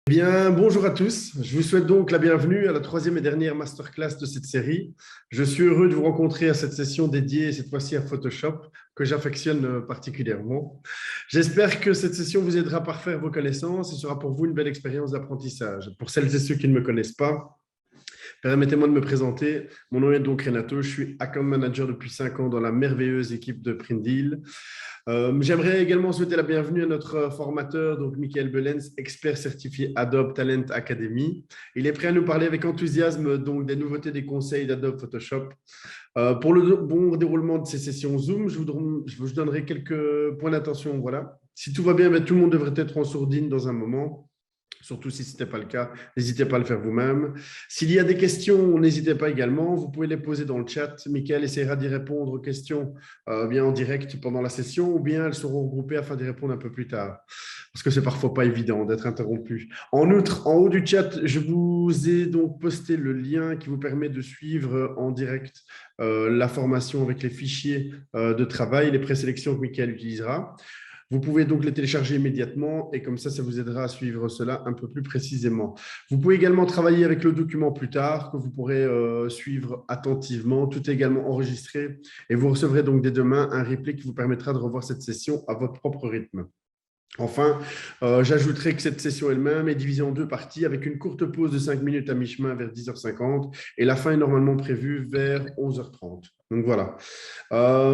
Bien, bonjour à tous. Je vous souhaite donc la bienvenue à la troisième et dernière masterclass de cette série. Je suis heureux de vous rencontrer à cette session dédiée, cette fois-ci à Photoshop, que j'affectionne particulièrement. J'espère que cette session vous aidera à parfaire vos connaissances et sera pour vous une belle expérience d'apprentissage. Pour celles et ceux qui ne me connaissent pas, permettez-moi de me présenter. Mon nom est donc Renato. Je suis account manager depuis 5 ans dans la merveilleuse équipe de Printdeal. J'aimerais également souhaiter la bienvenue à notre formateur, donc Michael Belens, expert certifié Adobe Talent Academy. Il est prêt à nous parler avec enthousiasme donc des nouveautés des conseils d'Adobe Photoshop. Pour le bon déroulement de ces sessions Zoom, je vous donnerai quelques points d'attention. Voilà. Si tout va bien, tout le monde devrait être en sourdine dans un moment. Surtout si ce n'était pas le cas, n'hésitez pas à le faire vous-même. S'il y a des questions, n'hésitez pas également. Vous pouvez les poser dans le chat. Michael essaiera d'y répondre aux questions bien en direct pendant la session ou bien elles seront regroupées afin d'y répondre un peu plus tard. Parce que c'est parfois pas évident d'être interrompu. En outre, en haut du chat, je vous ai donc posté le lien qui vous permet de suivre en direct la formation avec les fichiers de travail, les présélections que Michael utilisera. Vous pouvez donc les télécharger immédiatement et comme ça vous aidera à suivre cela un peu plus précisément. Vous pouvez également travailler avec le document plus tard que vous pourrez suivre attentivement. Tout est également enregistré et vous recevrez donc dès demain un replay qui vous permettra de revoir cette session à votre propre rythme. Enfin, j'ajouterai que cette session elle-même est divisée en deux parties avec une courte pause de 5 minutes à mi-chemin vers 10h50 et la fin est normalement prévue vers 11h30. Donc voilà.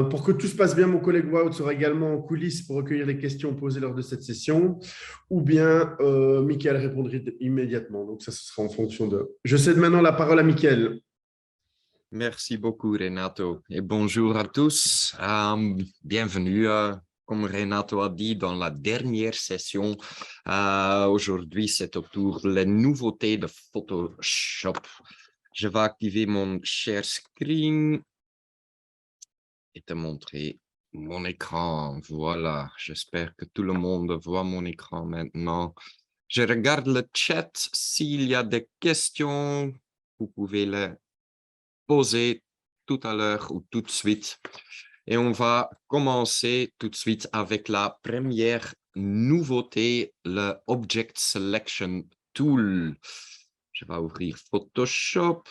Pour que tout se passe bien, mon collègue Wout sera également en coulisses pour recueillir les questions posées lors de cette session ou bien Mickaël répondra immédiatement. Donc ça, ce sera en fonction de… Je cède maintenant la parole à Mickaël. Merci beaucoup, Renato. Et bonjour à tous. Bienvenue, comme Renato a dit, dans la dernière session. Aujourd'hui, c'est autour des nouveautés de Photoshop. Je vais activer mon share screen et te montrer mon écran. Voilà, j'espère que tout le monde voit mon écran maintenant. Je regarde le chat. S'il y a des questions, vous pouvez les poser tout à l'heure ou tout de suite. Et on va commencer tout de suite avec la première nouveauté, le Object Selection Tool. Je vais ouvrir Photoshop.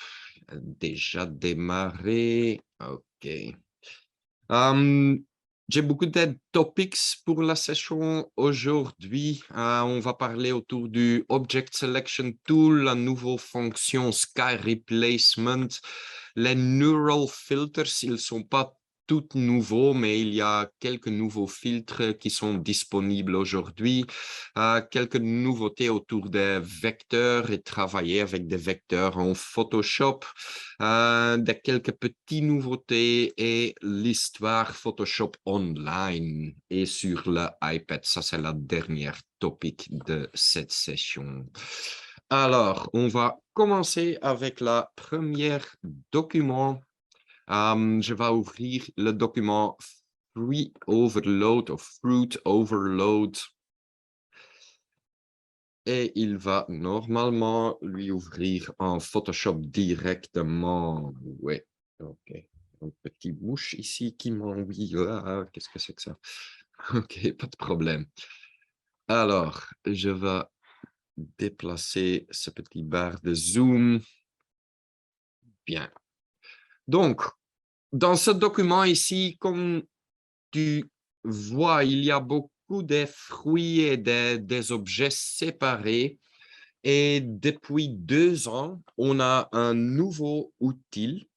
Déjà démarré. OK. J'ai beaucoup de topics pour la session aujourd'hui. On va parler autour du Object Selection Tool, la nouvelle fonction Sky Replacement, les Neural Filters. Ils ne sont pas tout nouveaux, mais il y a quelques nouveaux filtres qui sont disponibles aujourd'hui. Quelques nouveautés autour des vecteurs et travailler avec des vecteurs en Photoshop. Quelques petites nouveautés et l'histoire Photoshop online et sur l'iPad. Ça, c'est la dernière topic de cette session. Alors, on va commencer avec la première document. Je vais ouvrir le document Fruit Overload ou Fruit Overload. Et il va normalement lui ouvrir en Photoshop directement. Ouais, ok. Un petit mouche ici qui m'ennuie. Qu'est-ce que c'est que ça? Ok, pas de problème. Alors, je vais déplacer ce petit barre de zoom. Bien. Donc, dans ce document ici, comme tu vois, il y a beaucoup de fruits et des objets séparés. Et depuis 2 ans, on a un nouveau outil.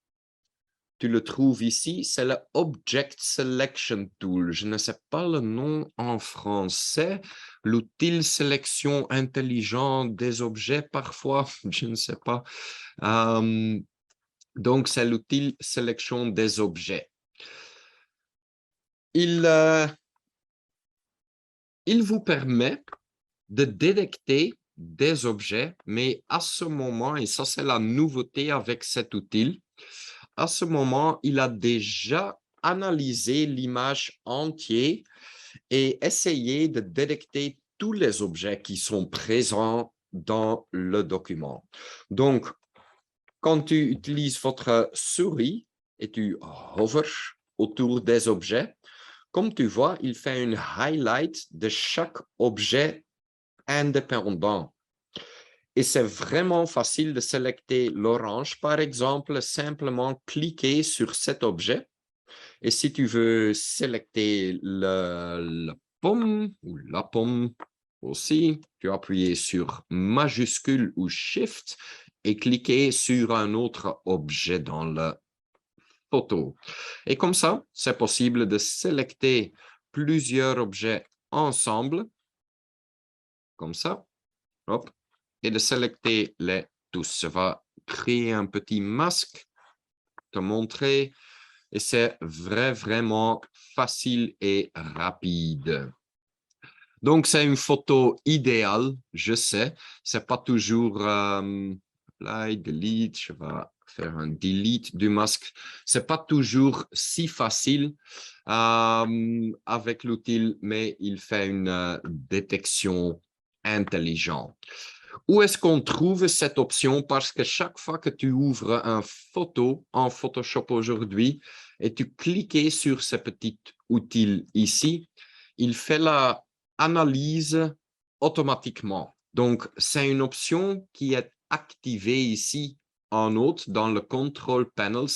Tu le trouves ici, c'est le Object Selection Tool. Je ne sais pas le nom en français. L'outil sélection intelligent des objets, parfois, je ne sais pas. Donc, c'est l'outil sélection des objets. Il vous permet de détecter des objets, mais à ce moment, et ça c'est la nouveauté avec cet outil, à ce moment, il a déjà analysé l'image entière et essayé de détecter tous les objets qui sont présents dans le document. Donc, quand tu utilises votre souris et tu hovers autour des objets, comme tu vois, il fait une highlight de chaque objet indépendant. Et c'est vraiment facile de sélectionner l'orange, par exemple, simplement cliquer sur cet objet. Et si tu veux sélectionner la pomme ou la pomme aussi, tu appuies sur majuscule ou shift et cliquer sur un autre objet dans la photo. Et comme ça, c'est possible de sélectionner plusieurs objets ensemble, comme ça, hop, et de sélectionner les tous. Ça va créer un petit masque, te montrer, et c'est vraiment facile et rapide. Donc, c'est une photo idéale, je sais. C'est pas toujours apply, delete. Je vais faire un delete du masque. C'est pas toujours si facile avec l'outil, mais il fait une détection intelligente. Où est-ce qu'on trouve cette option? Parce que chaque fois que tu ouvres une photo en Photoshop aujourd'hui et tu cliques sur ce petit outil ici, il fait la analyse automatiquement. Donc, c'est une option qui est activée ici en haut dans le Control Panel.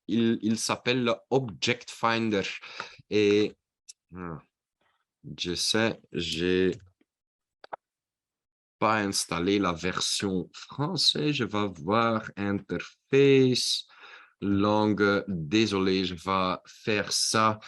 Il s'appelle le Object Finder. Et je sais, j'ai pas installé la version française. Je vais voir interface, langue. Désolé, je vais faire ça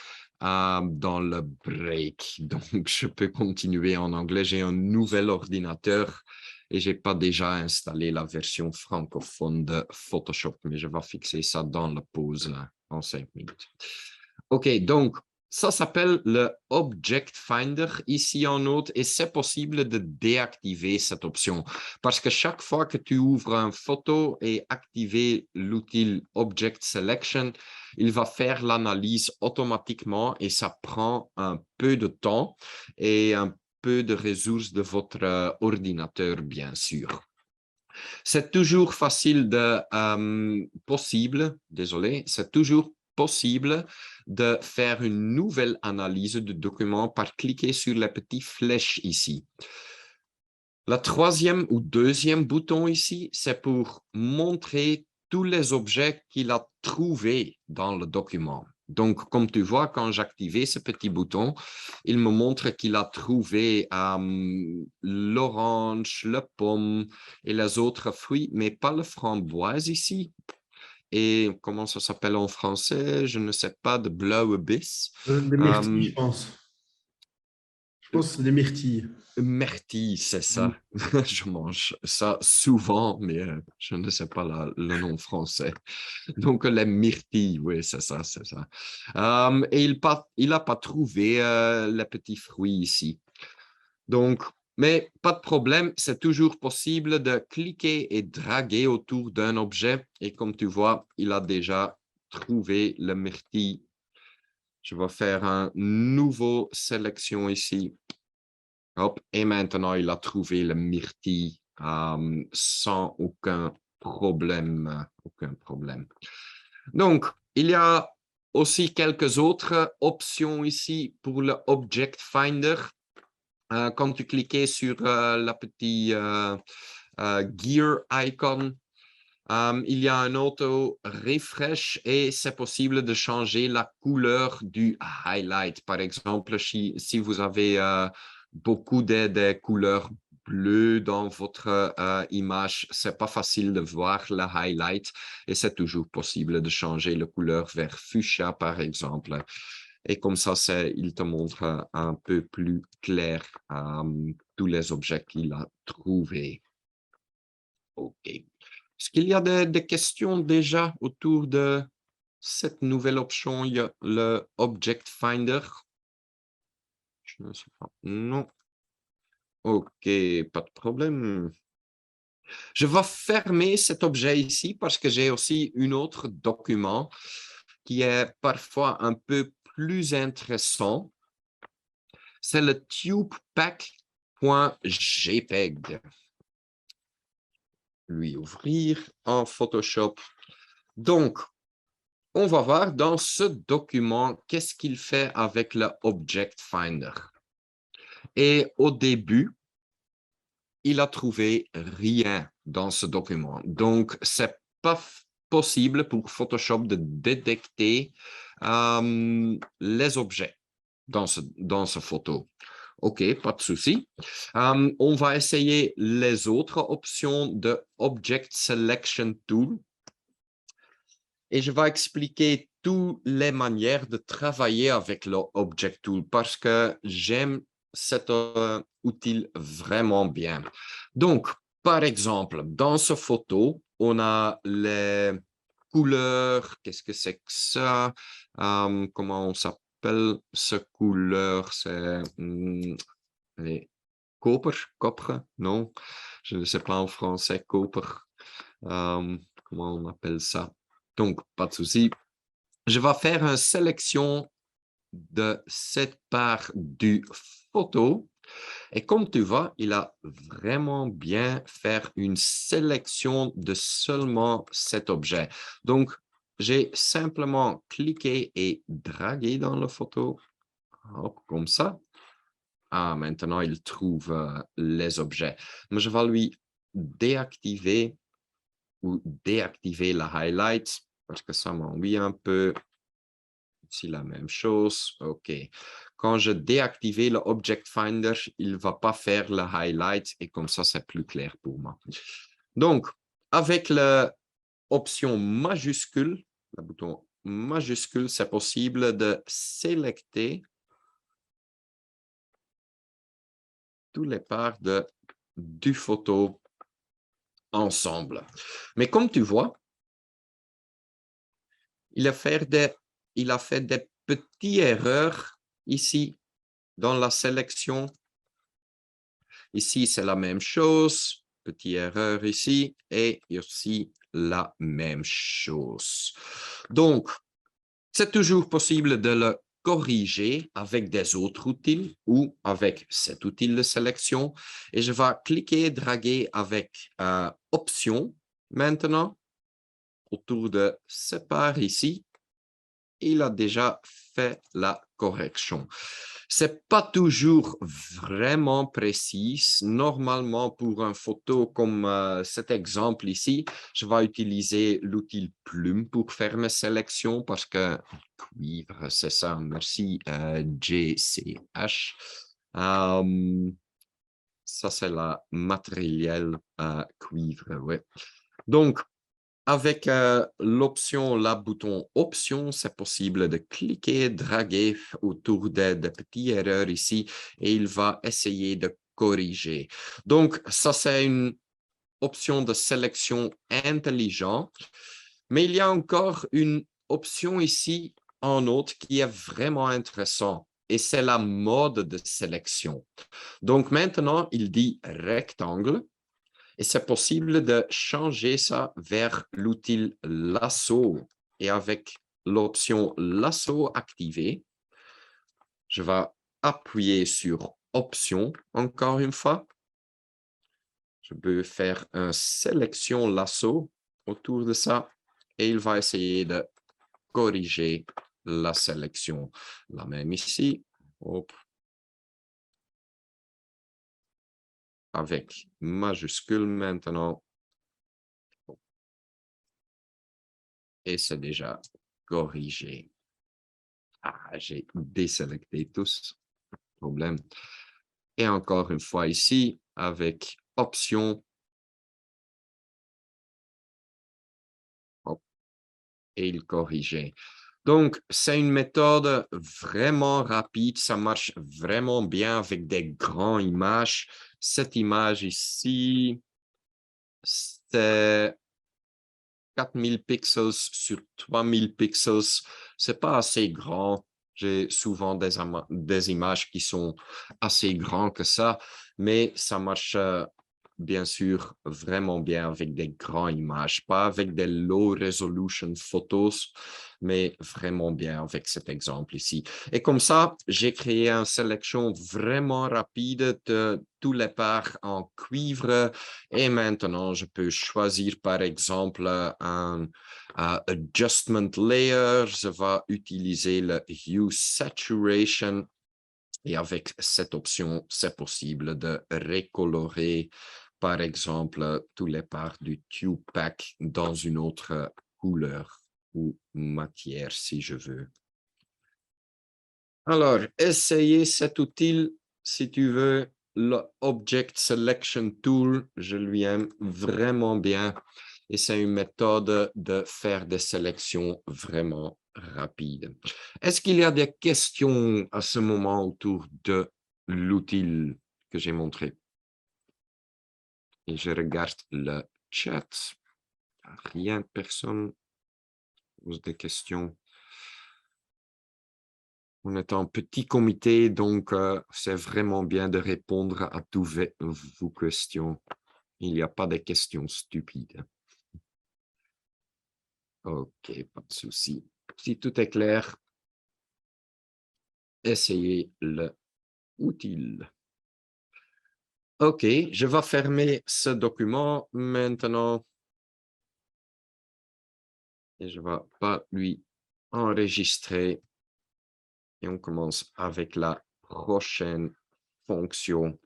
dans le break. Donc, je peux continuer en anglais. J'ai un nouvel ordinateur et j'ai pas déjà installé la version francophone de Photoshop, mais je vais fixer ça dans la pause en 5 minutes. OK, donc, ça s'appelle le Object Finder ici en haut et c'est possible de déactiver cette option parce que chaque fois que tu ouvres une photo et activer l'outil Object Selection, il va faire l'analyse automatiquement et ça prend un peu de temps et un peu de ressources de votre ordinateur, bien sûr. C'est toujours c'est toujours possible de faire une nouvelle analyse de document par cliquer sur la petite flèche ici. Le troisième ou deuxième bouton ici, c'est pour montrer tous les objets qu'il a trouvés dans le document. Donc, comme tu vois, quand j'activais ce petit bouton, il me montre qu'il a trouvé l'orange, la pomme et les autres fruits, mais pas le framboise ici. Et comment ça s'appelle en français? Je ne sais pas, de blauwebis. Des myrtilles, je pense. Je pense que c'est des myrtilles. Myrtille, c'est ça. Je mange ça souvent, mais je ne sais pas le nom français. Donc, les myrtilles, oui, c'est ça, c'est ça. Et il n'a pas trouvé les petits fruits ici. Donc, mais pas de problème, c'est toujours possible de cliquer et draguer autour d'un objet. Et comme tu vois, il a déjà trouvé le myrtille. Je vais faire un nouveau sélection ici. Hop, et maintenant, il a trouvé le myrtille sans aucun problème. Aucun problème. Donc, il y a aussi quelques autres options ici pour le Object Finder. Quand tu cliquais sur la petite gear icon, il y a un auto refresh et c'est possible de changer la couleur du highlight. Par exemple, si vous avez beaucoup de couleurs bleues dans votre image, c'est pas facile de voir le highlight et c'est toujours possible de changer la couleur vers fuchsia, par exemple. Et comme ça, il te montre un peu plus clair tous les objets qu'il a trouvés. OK. Est-ce qu'il y a des questions déjà autour de cette nouvelle option, il y a le Object Finder? Je ne sais pas. Non. OK, pas de problème. Je vais fermer cet objet ici parce que j'ai aussi un autre document qui est parfois un peu plus intéressant. C'est le tubepack.jpg. Lui ouvrir en Photoshop. Donc, on va voir dans ce document qu'est-ce qu'il fait avec le Object Finder. Et au début, il a trouvé rien dans ce document. Donc, c'est pas possible pour Photoshop de détecter les objets dans ce photo. OK, pas de souci. On va essayer les autres options de Object Selection Tool. Et je vais expliquer toutes les manières de travailler avec l'Object Tool parce que j'aime cet outil vraiment bien. Donc, par exemple, dans ce photo, on a les couleurs. Qu'est-ce que c'est que ça? Comment on s'appelle ce couleur? C'est les copper, non? Je ne sais pas en français, copper. Comment on appelle ça? Donc, pas de souci. Je vais faire une sélection de cette part du photo. Et comme tu vois, il a vraiment bien fait une sélection de seulement cet objet. Donc, j'ai simplement cliqué et dragué dans la photo. Hop, comme ça. Ah, maintenant, il trouve les objets. Mais je vais lui déactiver ou déactiver la highlight parce que ça m'ennuie un peu. C'est la même chose. OK. Quand je déactive le Object Finder, il ne va pas faire le highlight et comme ça, c'est plus clair pour moi. Donc, avec l'option majuscule, le bouton majuscule, c'est possible de sélecter toutes les parts du photo ensemble. Mais comme tu vois, il a fait des petites erreurs ici dans la sélection. Ici, c'est la même chose. Petite erreur ici et ici, la même chose. Donc, c'est toujours possible de le corriger avec des autres outils ou avec cet outil de sélection. Et je vais cliquer et draguer avec Option maintenant autour de cette part ici. Il a déjà fait la correction. C'est pas toujours vraiment précis. Normalement, pour une photo comme cet exemple ici, je vais utiliser l'outil plume pour faire mes sélections parce que cuivre, c'est ça. Merci, JCH. Ça, c'est la matériel cuivre, ouais. Donc, avec l'option, le bouton Option, c'est possible de cliquer, draguer autour des petites erreurs ici et il va essayer de corriger. Donc, ça, c'est une option de sélection intelligente. Mais il y a encore une option ici en autre qui est vraiment intéressante et c'est la mode de sélection. Donc, maintenant, il dit rectangle. Et c'est possible de changer ça vers l'outil lasso. Et avec l'option lasso activée, je vais appuyer sur Option encore une fois. Je peux faire une sélection lasso autour de ça et il va essayer de corriger la sélection. La même ici. Hop. Avec majuscule maintenant. Et c'est déjà corrigé. Ah, j'ai désélecté tous. Problème. Et encore une fois ici, avec Option. Hop, et il corrigeait. Donc, c'est une méthode vraiment rapide. Ça marche vraiment bien avec des grandes images. Cette image ici, c'est 4000 pixels sur 3000 pixels. C'est pas assez grand. J'ai souvent des images qui sont assez grandes que ça, mais ça marche bien sûr vraiment bien avec des grandes images, pas avec des low resolution photos, mais vraiment bien avec cet exemple ici. Et comme ça, j'ai créé une sélection vraiment rapide de tous les parts en cuivre et maintenant, je peux choisir par exemple un adjustment layer. Je vais utiliser le hue saturation Et avec cette option, c'est possible de recolorer, par exemple, tous les parts du tube pack dans une autre couleur ou matière, si je veux. Alors, essayez cet outil si tu veux. Le Object Selection Tool, je lui aime vraiment bien. Et c'est une méthode de faire des sélections vraiment rapides. Est-ce qu'il y a des questions à ce moment autour de l'outil que j'ai montré? Et je regarde le chat. Rien, personne pose des questions. On est en petit comité, donc c'est vraiment bien de répondre à toutes vos questions. Il n'y a pas de questions stupides. OK, pas de souci. Si tout est clair, essayez le utile. OK, je vais fermer ce document maintenant. Et je ne vais pas lui enregistrer. Et on commence avec la prochaine fonction.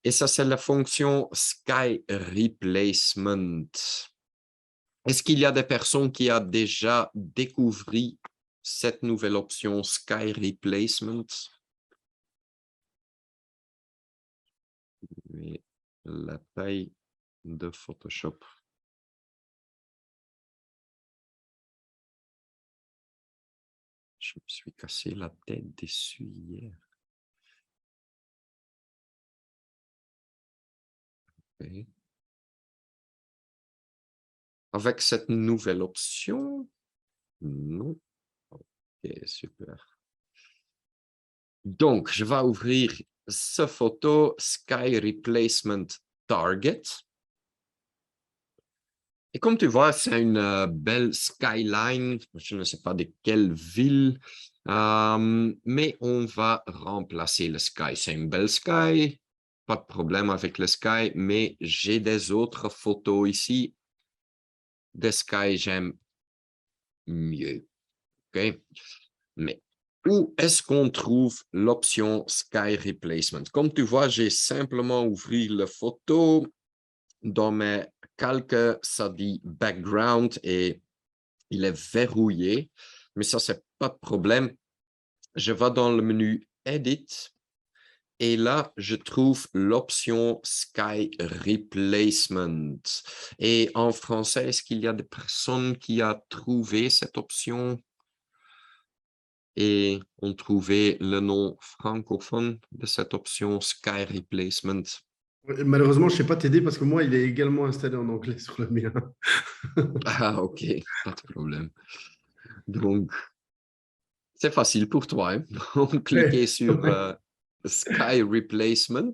Et ça, c'est la fonction Sky Replacement. Est-ce qu'il y a des personnes qui ont déjà découvert cette nouvelle option Sky Replacement? Et la taille de Photoshop. Je me suis cassé la tête dessus hier. Okay. Avec cette nouvelle option? Non. Ok, super. Donc, je vais ouvrir ce photo Sky Replacement Target. Et comme tu vois, c'est une belle skyline. Je ne sais pas de quelle ville, mais on va remplacer le sky. C'est une belle sky, pas de problème avec le sky, mais j'ai des autres photos ici. Des sky, j'aime mieux. OK? Mais où est-ce qu'on trouve l'option Sky Replacement? Comme tu vois, j'ai simplement ouvert la photo. Dans mes calques, ça dit Background et il est verrouillé. Mais ça, c'est pas de problème. Je vais dans le menu Edit et là, je trouve l'option Sky Replacement. Et en français, est-ce qu'il y a des personnes qui ont trouvé cette option? Et ont trouvé le nom francophone de cette option Sky Replacement. Malheureusement, je ne sais pas t'aider parce que moi, il est également installé en anglais sur le mien. Ah, ok, pas de problème. Donc, c'est facile pour toi. Hein? Donc, cliquez sur Sky Replacement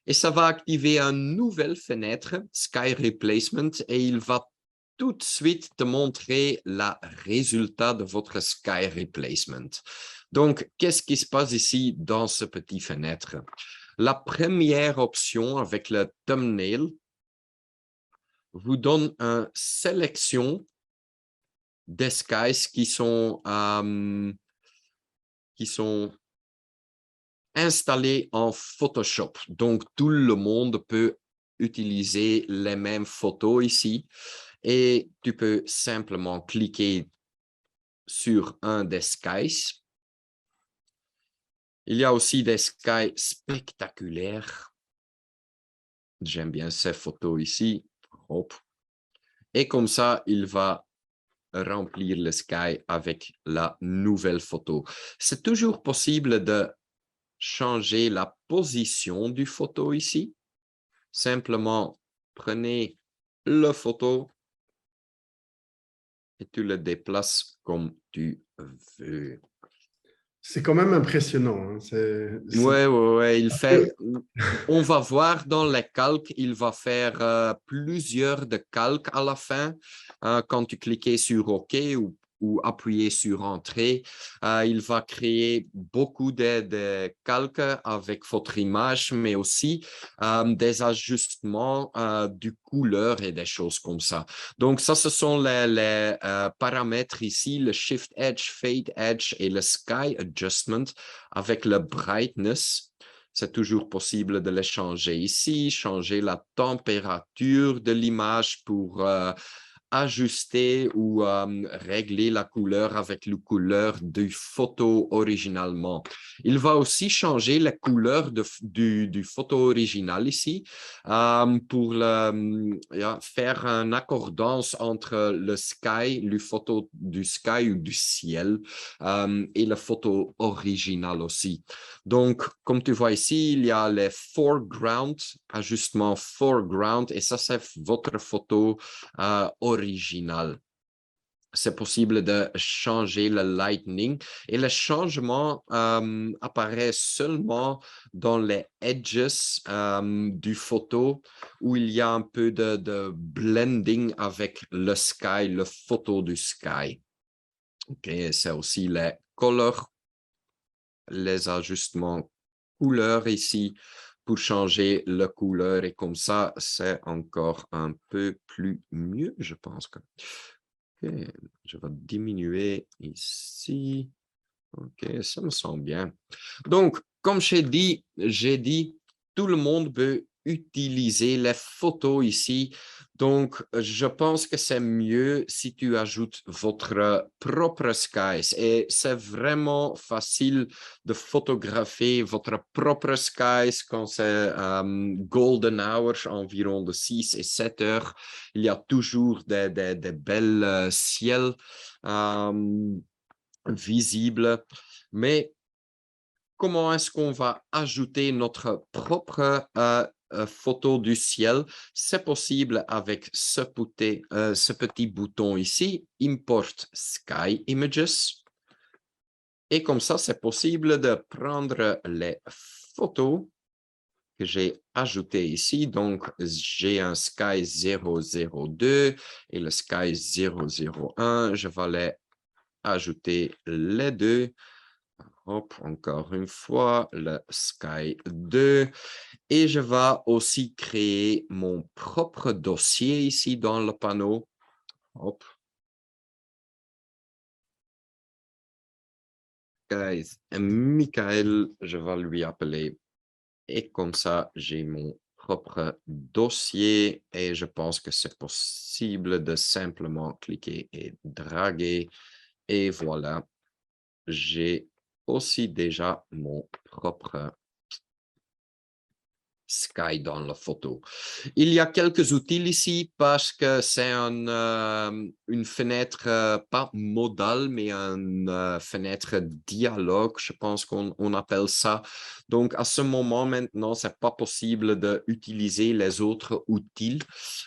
et ça va activer une nouvelle fenêtre, Sky Replacement, et il va tout de suite te montrer le résultat de votre Sky Replacement. Donc, qu'est-ce qui se passe ici dans ce petit fenêtre? La première option avec le thumbnail vous donne une sélection des skies qui sont installés en Photoshop. Donc, tout le monde peut utiliser les mêmes photos ici et tu peux simplement cliquer sur un des skies. Il y a aussi des skies spectaculaires. J'aime bien ces photos ici. Hop. Et comme ça, il va remplir le sky avec la nouvelle photo. C'est toujours possible de changer la position du photo ici. Simplement, prenez la photo et tu le déplaces comme tu veux. C'est quand même impressionnant. Hein. Ouais, il fait... On va voir dans les calques, il va faire plusieurs de calques à la fin quand tu cliques sur OK ou ou appuyer sur Entrée, il va créer beaucoup de calques avec votre image, mais aussi des ajustements du couleur et des choses comme ça. Donc, ça, ce sont les paramètres ici, le Shift Edge, Fade Edge et le Sky Adjustment avec le Brightness. C'est toujours possible de les changer ici, changer la température de l'image pour ajuster ou régler la couleur avec la couleur du photo originalement. Il va aussi changer la couleur du photo original ici pour faire une accordance entre le sky, le photo du sky ou du ciel et la photo originale aussi. Donc, comme tu vois ici, il y a les foreground, ajustement foreground, et ça, c'est votre photo original. C'est possible de changer le lightning et le changement apparaît seulement dans les edges du photo où il y a un peu de blending avec le sky, le photo du sky. Ok, c'est aussi les colors, les ajustements couleurs ici pour changer la couleur et comme ça, c'est encore un peu plus mieux, je pense que. Okay. Je vais diminuer ici. OK, ça me semble bien. Donc, comme j'ai dit, tout le monde peut utiliser les photos ici. Donc, je pense que c'est mieux si tu ajoutes votre propre skies. Et c'est vraiment facile de photographier votre propre skies quand c'est golden hour, environ de 6 et 7 heures. Il y a toujours des belles ciels visibles. Mais comment est-ce qu'on va ajouter notre propre photo du ciel? C'est possible avec ce petit bouton ici, Import Sky Images. Et comme ça, c'est possible de prendre les photos que j'ai ajoutées ici. Donc, j'ai un Sky 002 et le Sky 001. Je vais les ajouter les deux. Hop, encore une fois, le Sky 2. Et je vais aussi créer mon propre dossier ici dans le panneau. Hop. Guys, Michael, je vais lui appeler. Et comme ça, j'ai mon propre dossier. Et je pense que c'est possible de simplement cliquer et draguer. Et voilà, j'ai aussi déjà mon propre Sky dans la photo. Il y a quelques outils ici parce que c'est une fenêtre pas modale, mais une fenêtre dialogue, je pense qu'on appelle ça. Donc, à ce moment maintenant, c'est pas possible d'utiliser les autres outils.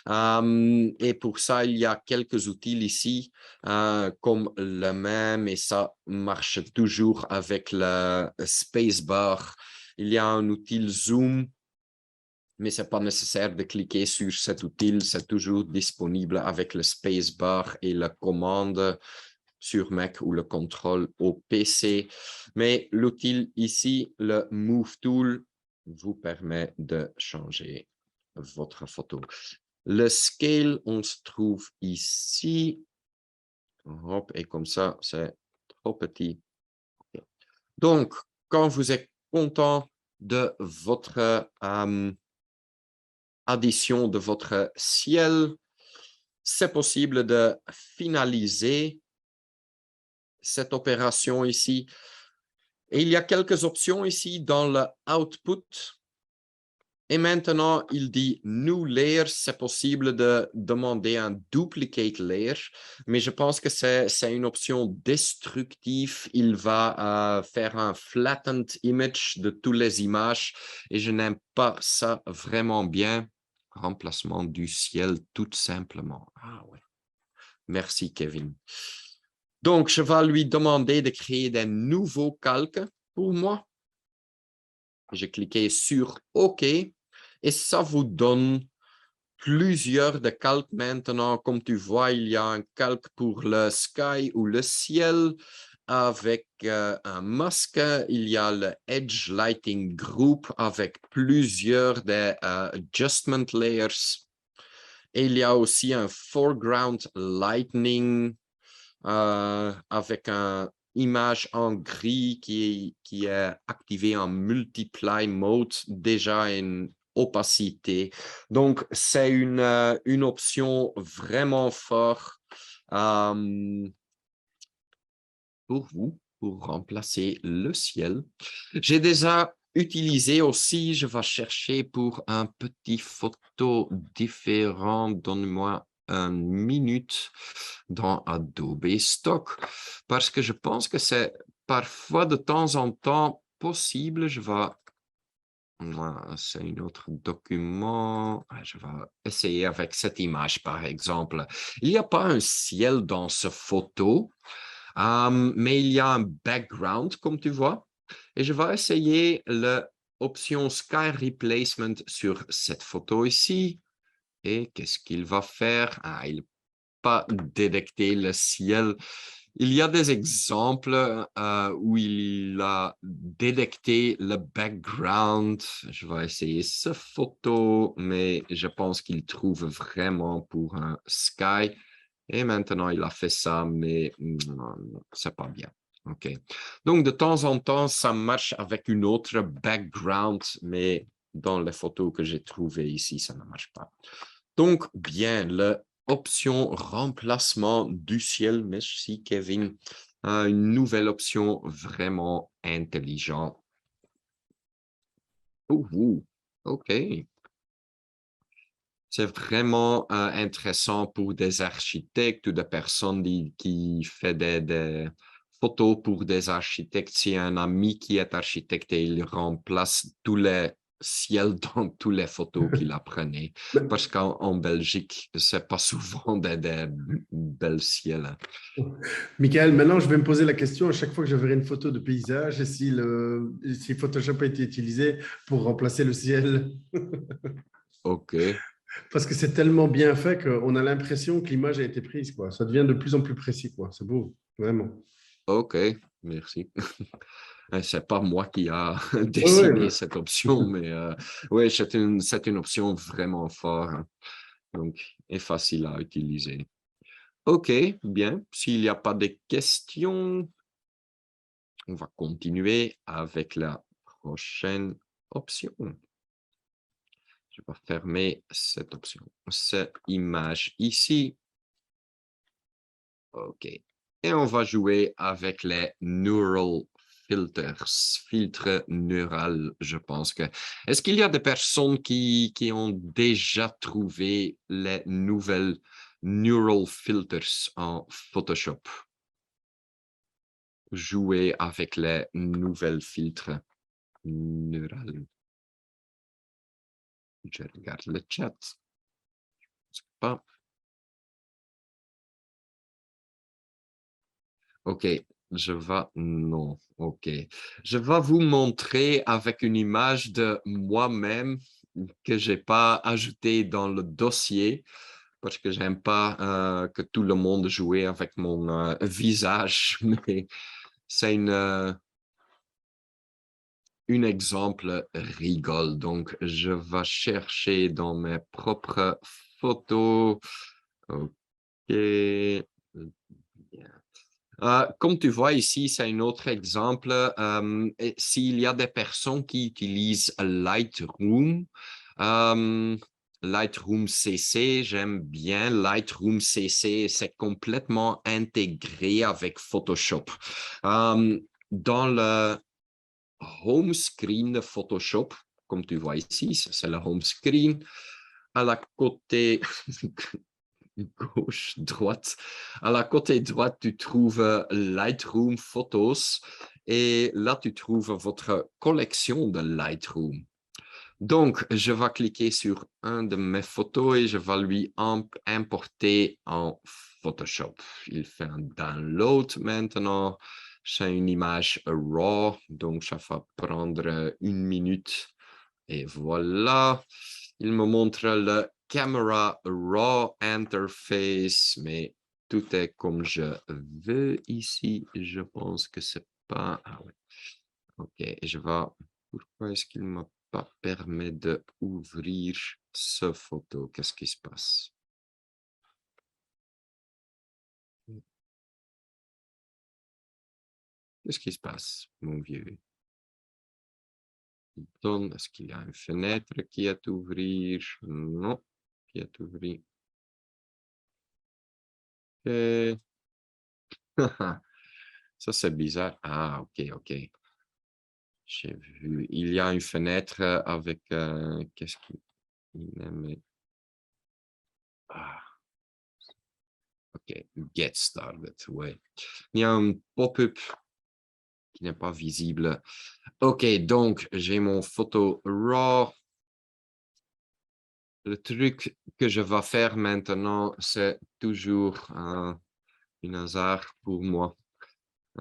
Et pour ça, il y a quelques outils ici, comme le même, et ça marche toujours avec le spacebar. Il y a un outil Zoom, mais ce n'est pas nécessaire de cliquer sur cet outil, c'est toujours disponible avec le spacebar et la commande sur Mac ou le contrôle au PC. Mais l'outil ici, le Move Tool, vous permet de changer votre photo. Le scale, on se trouve ici. Hop, et comme ça, c'est trop petit. Donc, quand vous êtes content de votre addition de votre ciel, c'est possible de finaliser cette opération ici. Et il y a quelques options ici dans le output. Et maintenant, il dit New Layer, c'est possible de demander un Duplicate Layer, mais je pense que c'est une option destructive. Il va faire un Flattened Image de toutes les images et je n'aime pas ça vraiment bien. Remplacement du ciel, tout simplement. Ah ouais. Merci, Kevin. Donc, je vais lui demander de créer des nouveaux calques pour moi. J'ai cliqué sur OK et ça vous donne plusieurs de calques maintenant. Comme tu vois, il y a un calque pour le sky ou le ciel avec un masque. Il y a le Edge Lighting Group avec plusieurs des adjustment layers. Et il y a aussi un Foreground Lightning avec une image en gris qui est activée en Multiply Mode, déjà une opacité. Donc, c'est une option vraiment forte pour vous, pour remplacer le ciel. J'ai déjà utilisé aussi, je vais chercher pour un petit photo différent. Donne-moi une minute dans Adobe Stock parce que je pense que c'est parfois de temps en temps possible. Je vais c'est un autre document. Je vais essayer avec cette image, par exemple. Il n'y a pas un ciel dans cette photo, mais il y a un background, comme tu vois. Et je vais essayer l'option Sky Replacement sur cette photo ici. Et qu'est-ce qu'il va faire? Il n'a pas détecté le ciel. Il y a des exemples où il a détecté le background. Je vais essayer cette photo, mais je pense qu'il trouve vraiment pour un sky. Et maintenant, il a fait ça, mais c'est pas bien. OK. Donc, de temps en temps, ça marche avec une autre background, mais dans les photos que j'ai trouvées ici, ça ne marche pas. Donc, bien, l'option remplacement du ciel. Merci, Kevin. Une nouvelle option vraiment intelligente. OK. C'est vraiment intéressant pour des architectes ou des personnes qui font des photos pour des architectes. Si un ami qui est architecte et il remplace tous les ciels dans toutes les photos qu'il a prenées. Parce qu'en Belgique, c'est pas souvent des belles ciels. Michael, maintenant, je vais me poser la question à chaque fois que je verrai une photo de paysage et si Photoshop a été utilisé pour remplacer le ciel. OK. Parce que c'est tellement bien fait qu'on a l'impression que l'image a été prise, quoi. Ça devient de plus en plus précis, quoi. C'est beau, vraiment. OK, merci. C'est pas moi qui a Oui, oui, dessiné cette option, mais oui, c'est une option vraiment forte, hein. Donc, et facile à utiliser. OK, bien. S'il n'y a pas de questions, on va continuer avec la prochaine option. Je vais fermer cette option, cette image ici. OK. Et on va jouer avec les neural filters, filtres neurales, je pense que. Est-ce qu'il y a des personnes qui ont déjà trouvé les nouvelles neural filters en Photoshop? Jouer avec les nouvelles filtres neurales. Je regarde le chat. Pas. OK, non, OK. Je vais vous montrer avec une image de moi-même que j'ai pas ajoutée dans le dossier parce que j'aime pas que tout le monde joue avec mon visage, mais c'est un exemple rigole. Donc, je vais chercher dans mes propres photos. OK. Comme tu vois ici, c'est un autre exemple. S'il y a des personnes qui utilisent Lightroom, Lightroom CC, j'aime bien. Lightroom CC, c'est complètement intégré avec Photoshop. Dans le home screen de Photoshop, comme tu vois ici, c'est le home screen. À la côté gauche, droite. À la côté droite, tu trouves Lightroom Photos et là, tu trouves votre collection de Lightroom. Donc, je vais cliquer sur un de mes photos et je vais lui importer en Photoshop. Il fait un download maintenant. C'est une image RAW, donc ça va prendre une minute. Et voilà, il me montre le Camera Raw Interface, mais tout est comme je veux ici. Je pense que c'est pas... Ah ouais. OK, je vais... Pourquoi est-ce qu'il ne m'a pas permis d'ouvrir ce photo? Qu'est-ce qui se passe? Qu'est-ce qui se passe, mon vieux? Est-ce qu'il y a une fenêtre qui est ouvrir? Non, qui est ouvrir. Et... Ça, c'est bizarre. Ah, OK, OK. J'ai vu. Il y a une fenêtre avec... qu'est-ce qu'il aime? Ah, OK. Get started, ouais. Il y a un pop-up qui n'est pas visible. OK, donc, j'ai mon photo RAW. Le truc que je vais faire maintenant, c'est toujours un hasard pour moi.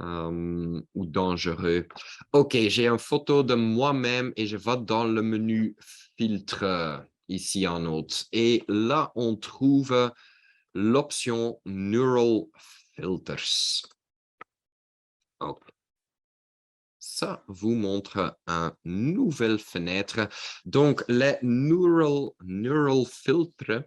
Ou dangereux. OK, j'ai une photo de moi-même et je vais dans le menu filtre ici en haut. Et là, on trouve l'option Neural Filters. OK. Ça vous montre une nouvelle fenêtre. Donc, les Neural Filters,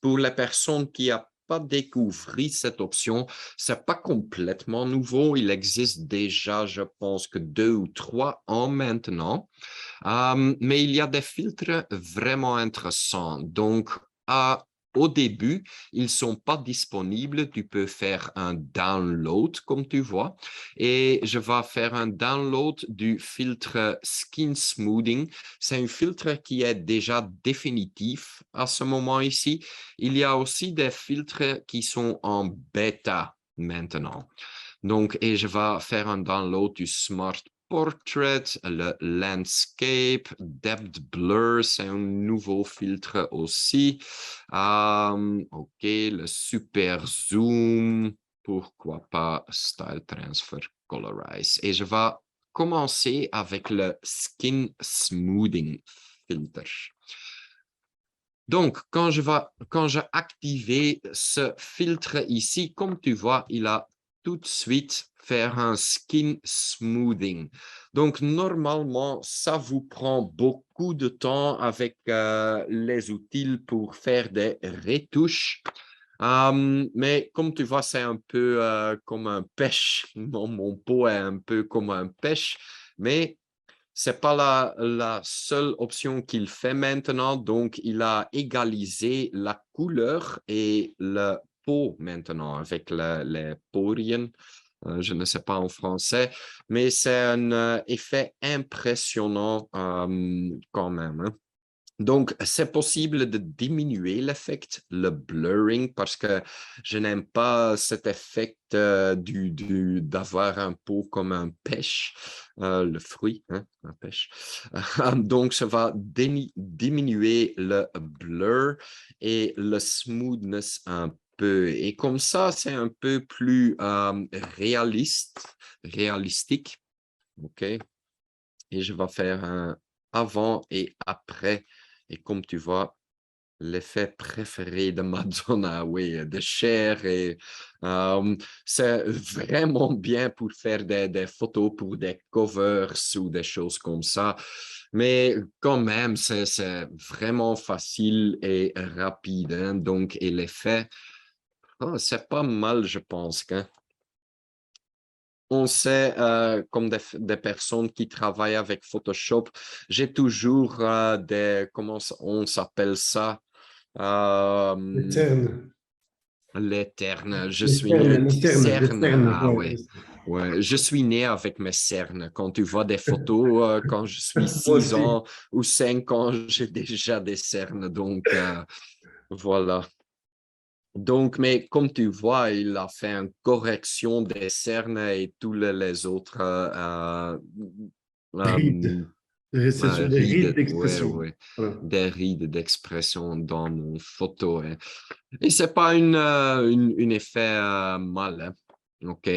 pour les personnes qui n'ont pas découvert cette option, ce n'est pas complètement nouveau. Il existe déjà, je pense, que 2 ou 3 ans maintenant. Mais il y a des filtres vraiment intéressants. Donc, au début, ils ne sont pas disponibles. Tu peux faire un download, comme tu vois. Et je vais faire un download du filtre Skin Smoothing. C'est un filtre qui est déjà définitif à ce moment ici. Il y a aussi des filtres qui sont en bêta maintenant. Donc, et je vais faire un download du Smart Portrait, le Landscape, Depth Blur, c'est un nouveau filtre aussi. OK, le Super Zoom, pourquoi pas Style Transfer Colorize. Et je vais commencer avec le Skin Smoothing Filter. Donc, quand j'ai activé ce filtre ici, comme tu vois, il a tout de suite faire un skin smoothing. Donc, normalement, ça vous prend beaucoup de temps avec les outils pour faire des retouches. Mais comme tu vois, c'est un peu comme un pêche. Mon pot est un peu comme un pêche, mais c'est pas la seule option qu'il fait maintenant. Donc, il a égalisé la couleur et le pot maintenant avec les porien. Je ne sais pas en français, mais c'est un effet impressionnant quand même. Hein. Donc, c'est possible de diminuer l'effet, le blurring, parce que je n'aime pas cet effet d'avoir un pot comme un pêche, le fruit, hein, un pêche. Donc, ça va diminuer le blur et le smoothness un peu. Et comme ça, c'est un peu plus réalistique. OK? Et je vais faire un avant et après. Et comme tu vois, l'effet préféré de Madonna, oui, de Cher. Et c'est vraiment bien pour faire des photos pour des covers ou des choses comme ça. Mais quand même, c'est vraiment facile et rapide. Hein? Donc, et l'effet, c'est pas mal, je pense. Hein? On sait, comme des personnes qui travaillent avec Photoshop, j'ai toujours comment on s'appelle ça? L'éterne. L'éterne. Je suis L'éterne. cerne. Ah Ouais. ouais. Ouais, je suis né avec mes cernes. Quand tu vois des photos, quand je suis Moi 6 aussi. ans ou 5 ans, j'ai déjà des cernes. Donc, voilà. Donc, mais comme tu vois, il a fait une correction des cernes et tous les autres Rides. Ce sont des rides rides, ouais, d'expression. ouais, Voilà. des rides d'expression dans mon photo. Hein. Et c'est pas une effet mal. Hein. OK.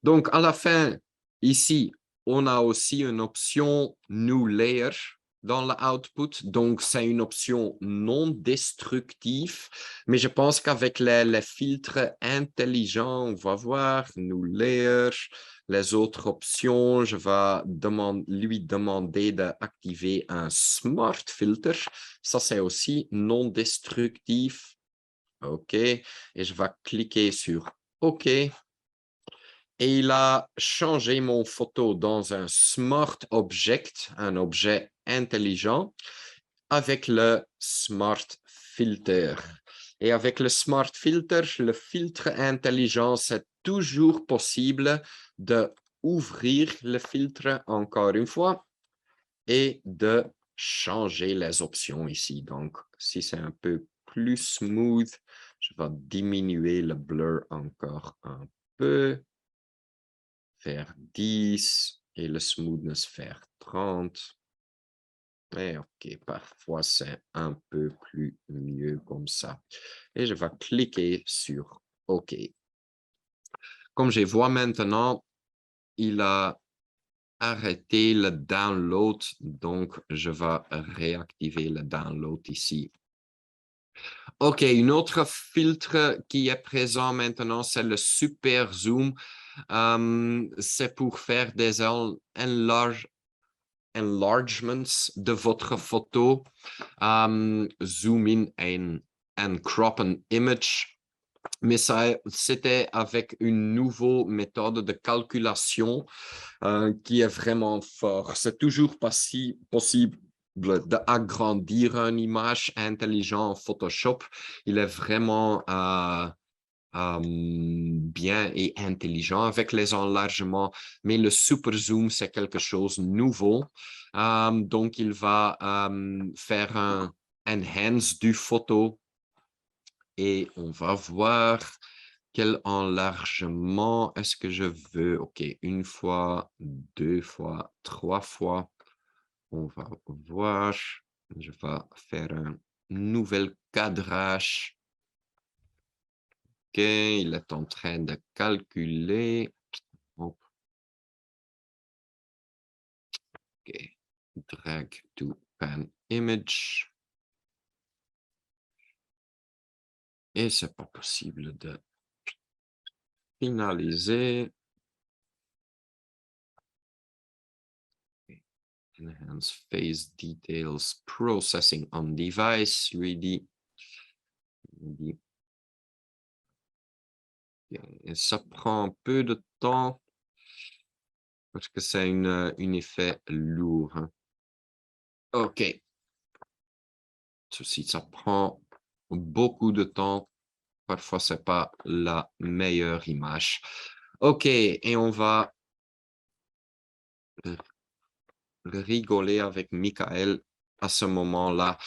Donc, à la fin, ici, on a aussi une option New Layer. dans l'output. Donc, c'est une option non destructive. Mais je pense qu'avec les filtres intelligents, on va voir, nous layers, les autres options, je vais lui demander d'activer un smart filter. Ça, c'est aussi non destructif. OK. Et je vais cliquer sur OK. Et il a changé mon photo dans un smart object, un objet intelligent, avec le smart filter. Et avec le smart filter, le filtre intelligent, c'est toujours possible de ouvrir le filtre encore une fois et de changer les options ici. Donc, si c'est un peu plus smooth, je vais diminuer le blur encore un peu, faire 10 et le smoothness faire 30. Et OK, parfois c'est un peu plus mieux comme ça. Et je vais cliquer sur OK. Comme je vois maintenant, il a arrêté le download, donc je vais réactiver le download ici. OK, un autre filtre qui est présent maintenant, c'est le super zoom. C'est pour faire des enlargements de votre photo. Zoom in and crop an image. Mais ça, c'était avec une nouvelle méthode de calculation qui est vraiment fort. C'est toujours pas si possible d'agrandir une image intelligente en Photoshop. Il est vraiment bien et intelligent avec les enlargements, mais le super zoom, c'est quelque chose de nouveau. Donc, il va faire un enhance du photo et on va voir quel enlargement est-ce que je veux. OK, une fois, deux fois, trois fois. On va voir. Je vais faire un nouvel cadrage. OK, il est en train de calculer. OK, drag to pan image. Et c'est pas possible de finaliser. Enhance face details processing on device. Ready. Et ça prend un peu de temps parce que c'est un effet lourd. Hein. OK. Ceci, ça prend beaucoup de temps. Parfois, ce n'est pas la meilleure image. OK, et on va rigoler avec Michael à ce moment-là.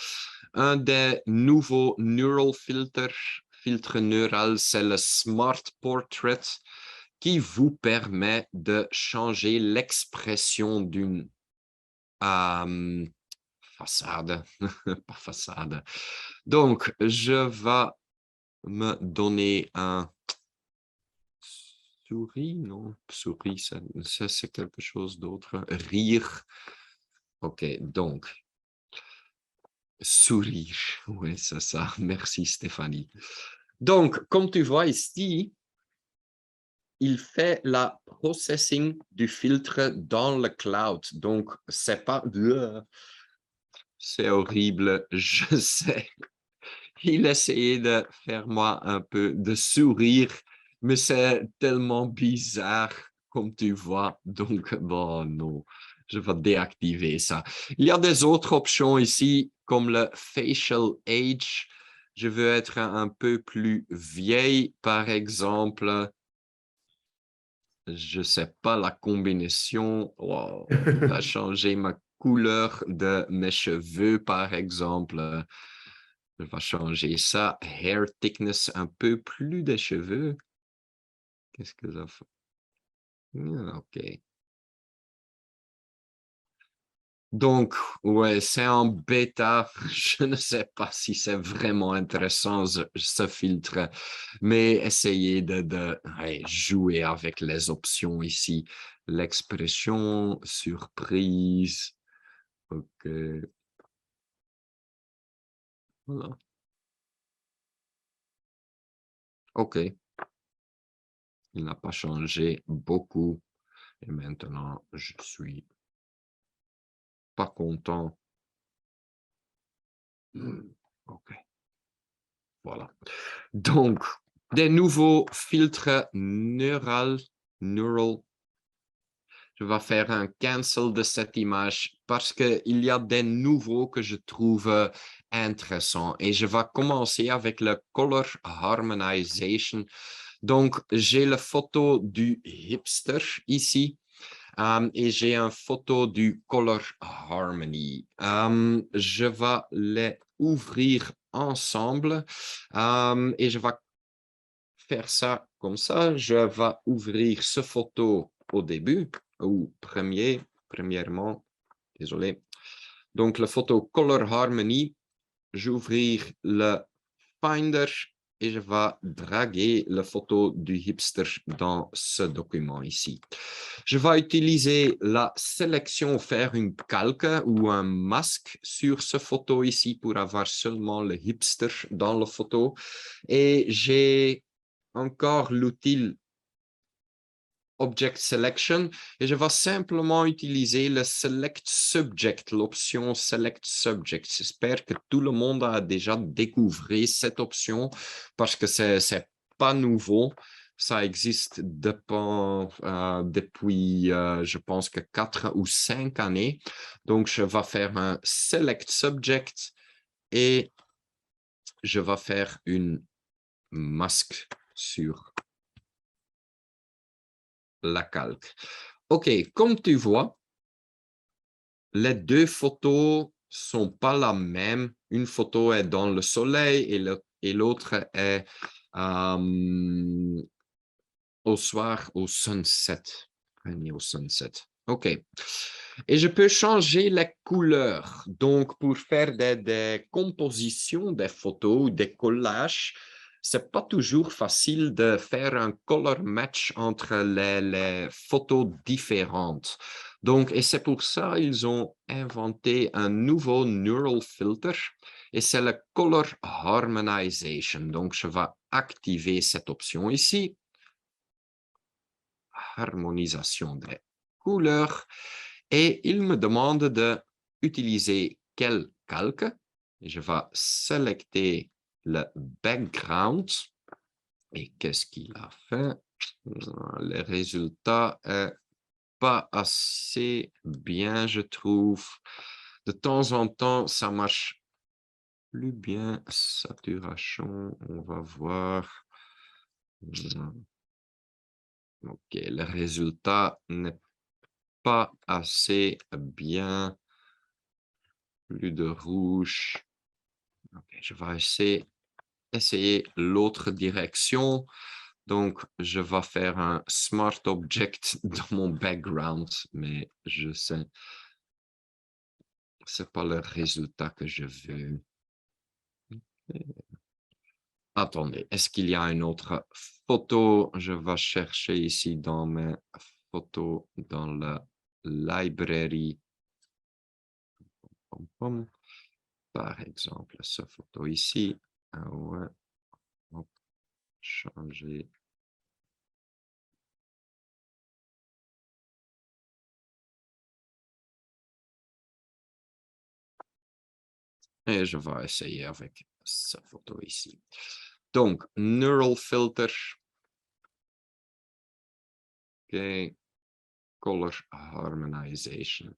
Un des nouveaux neural filtres neural, c'est le Smart Portrait qui vous permet de changer l'expression d'une façade, pas façade. Donc, je vais me donner un souris, non, souris, ça c'est quelque chose d'autre. Rire. OK, donc, sourire. Oui, c'est ça. Merci, Stéphanie. Donc, comme tu vois ici, il fait la processing du filtre dans le cloud. Donc, c'est pas... C'est horrible, je sais. Il essayait de faire moi un peu de sourire, mais c'est tellement bizarre, comme tu vois. Donc, bon, non, je vais déactiver ça. Il y a des autres options ici, comme le Facial Age. Je veux être un peu plus vieille, par exemple. Je ne sais pas la combinaison. Wow. Il va changer ma couleur de mes cheveux, par exemple. Je vais changer ça. Hair thickness, un peu plus de cheveux. Qu'est-ce que ça fait? OK. Donc, ouais, c'est en bêta. Je ne sais pas si c'est vraiment intéressant ce filtre, mais essayez de jouer avec les options ici. L'expression, surprise. OK. Voilà. OK. Il n'a pas changé beaucoup. Et maintenant, je suis pas content. OK. Voilà. Donc, des nouveaux filtres neural. Je vais faire un cancel de cette image parce qu'il y a des nouveaux que je trouve intéressants. Et je vais commencer avec le Color Harmonization. Donc, j'ai la photo du hipster ici. Et j'ai une photo du Color Harmony. Je vais les ouvrir ensemble et je vais faire ça comme ça. Je vais ouvrir ce photo au début ou premièrement, désolé. Donc, la photo Color Harmony, j'ouvrir le Finder et je vais draguer la photo du hipster dans ce document ici. Je vais utiliser la sélection, faire une calque ou un masque sur cette photo ici pour avoir seulement le hipster dans la photo. Et j'ai encore l'outil Object Selection et je vais simplement utiliser le Select Subject, l'option Select Subject. J'espère que tout le monde a déjà découvert cette option parce que c'est pas nouveau. Ça existe depuis, je pense que 4 ou 5 années. Donc, je vais faire un Select Subject et je vais faire une masque sur la calque. OK, comme tu vois, les deux photos sont pas la même. Une photo est dans le soleil et l'autre est au soir, au sunset. Au sunset. OK. Et je peux changer les couleurs. Donc, pour faire des compositions des photos ou des collages, c'est pas toujours facile de faire un color match entre les photos différentes. Donc, et c'est pour ça qu'ils ont inventé un nouveau neural filter et c'est le color harmonization. Donc, je vais activer cette option ici. Harmonisation des couleurs. Et il me demande d'utiliser quel calque. Je vais sélectionner le background. Et qu'est-ce qu'il a fait? Le résultat est pas assez bien, je trouve. De temps en temps, ça marche plus bien. Saturation, on va voir. OK, le résultat n'est pas assez bien. Plus de rouge. Okay, je vais essayer l'autre direction. Donc, je vais faire un Smart Object dans mon background, mais je sais, c'est pas le résultat que je veux. Attendez, est-ce qu'il y a une autre photo? Je vais chercher ici dans mes photos dans la librairie. Par exemple, cette photo ici. Ah ouais. Hop, changer. Et je vais essayer avec cette photo ici. Donc, Neural Filter. OK. Color Harmonization.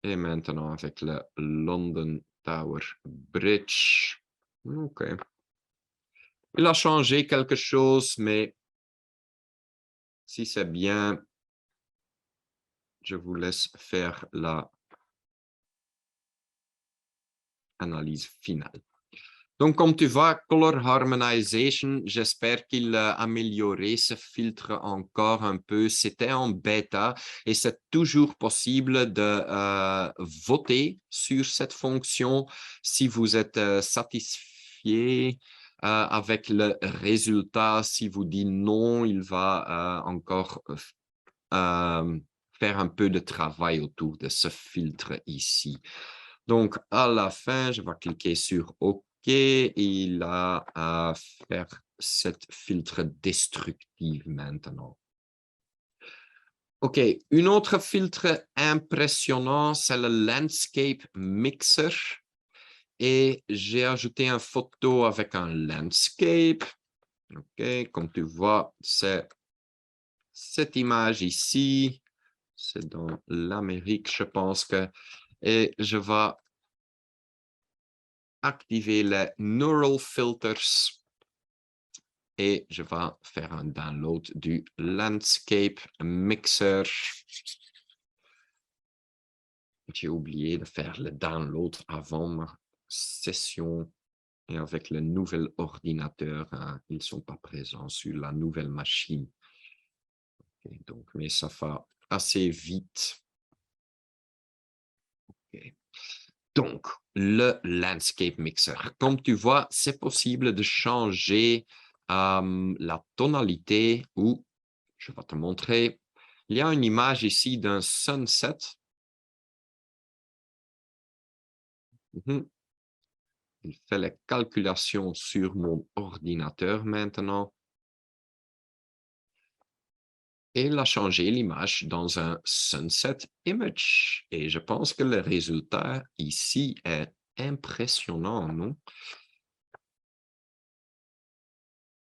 Et maintenant avec le London Tower Bridge. OK. Il a changé quelque chose, mais si c'est bien, je vous laisse faire la analyse finale. Donc, comme tu vois, Color Harmonization, j'espère qu'il a amélioré ce filtre encore un peu. C'était en bêta et c'est toujours possible de voter sur cette fonction si vous êtes satisfait avec le résultat. Si vous dites non, il va encore faire un peu de travail autour de ce filtre ici. Donc, à la fin, je vais cliquer sur OK. Il a à faire cette filtre destructive maintenant. OK, une autre filtre impressionnant, c'est le Landscape Mixer. Et j'ai ajouté une photo avec un landscape. OK, comme tu vois, c'est cette image ici. C'est dans l'Amérique, je pense que. Et je vais activer les Neural Filters. Et je vais faire un download du Landscape Mixer. J'ai oublié de faire le download avant ma session. Et avec le nouvel ordinateur, ils ne sont pas présents sur la nouvelle machine. Okay, donc, mais ça va assez vite. Okay. Donc, le Landscape Mixer. Comme tu vois, c'est possible de changer la tonalité ou, je vais te montrer, il y a une image ici d'un sunset. Il fait les calculations sur mon ordinateur maintenant. Et il a changé l'image dans un sunset image. Et je pense que le résultat ici est impressionnant, non?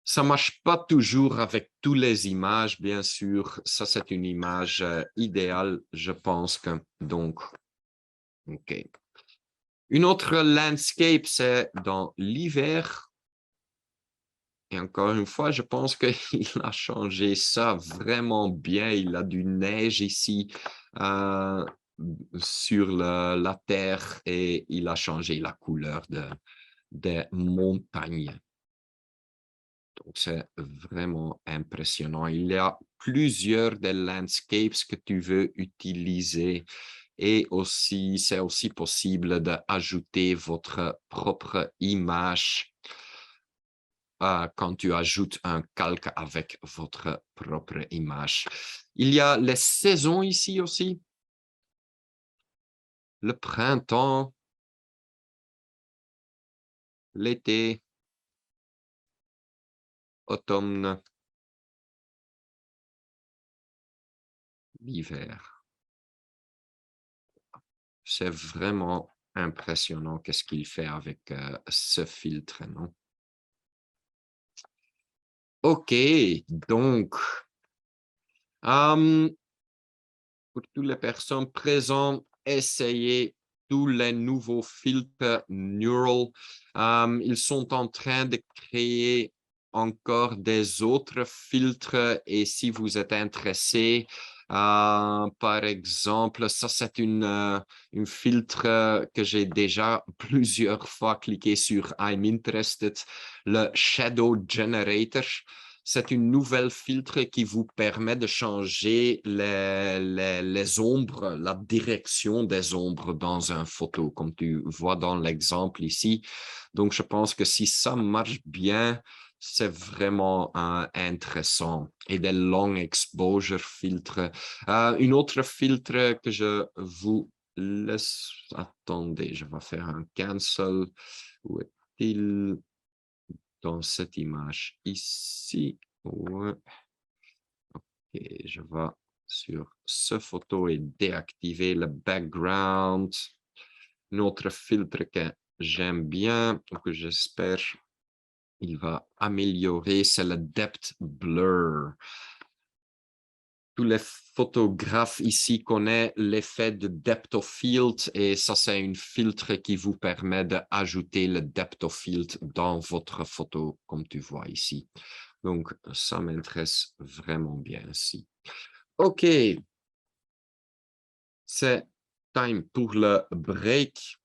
Ça ne marche pas toujours avec toutes les images, bien sûr. Ça, c'est une image idéale, je pense que. Donc, OK. Une autre landscape, c'est dans l'hiver. Et encore une fois, je pense qu'il a changé ça vraiment bien. Il a du neige ici sur la terre et il a changé la couleur des montagnes. Donc, c'est vraiment impressionnant. Il y a plusieurs des landscapes que tu veux utiliser et aussi, c'est aussi possible d'ajouter votre propre image quand tu ajoutes un calque avec votre propre image. Il y a les saisons ici aussi. Le printemps, l'été, automne, l'hiver. C'est vraiment impressionnant qu'est-ce qu'il fait avec ce filtre, non? OK, donc, pour toutes les personnes présentes, essayez tous les nouveaux filtres Neural. Ils sont en train de créer encore des autres filtres et si vous êtes intéressé, par exemple, ça c'est une filtre que j'ai déjà plusieurs fois cliqué sur I'm interested, le Shadow Generator. C'est une nouvelle filtre qui vous permet de changer les ombres, la direction des ombres dans une photo, comme tu vois dans l'exemple ici. Donc, je pense que si ça marche bien, c'est vraiment intéressant. Et des long exposure filtres. Une autre filtre que je vous laisse... Attendez, je vais faire un cancel. Où est-il? Dans cette image ici. Ouais. OK, je vais sur ce photo et déactiver le background. Un autre filtre que j'aime bien, que j'espère il va améliorer, c'est le depth blur. Tous les photographes ici connaissent l'effet de depth of field et ça, c'est un filtre qui vous permet d'ajouter le depth of field dans votre photo, comme tu vois ici. Donc, ça m'intéresse vraiment bien ici. OK. C'est time pour le break.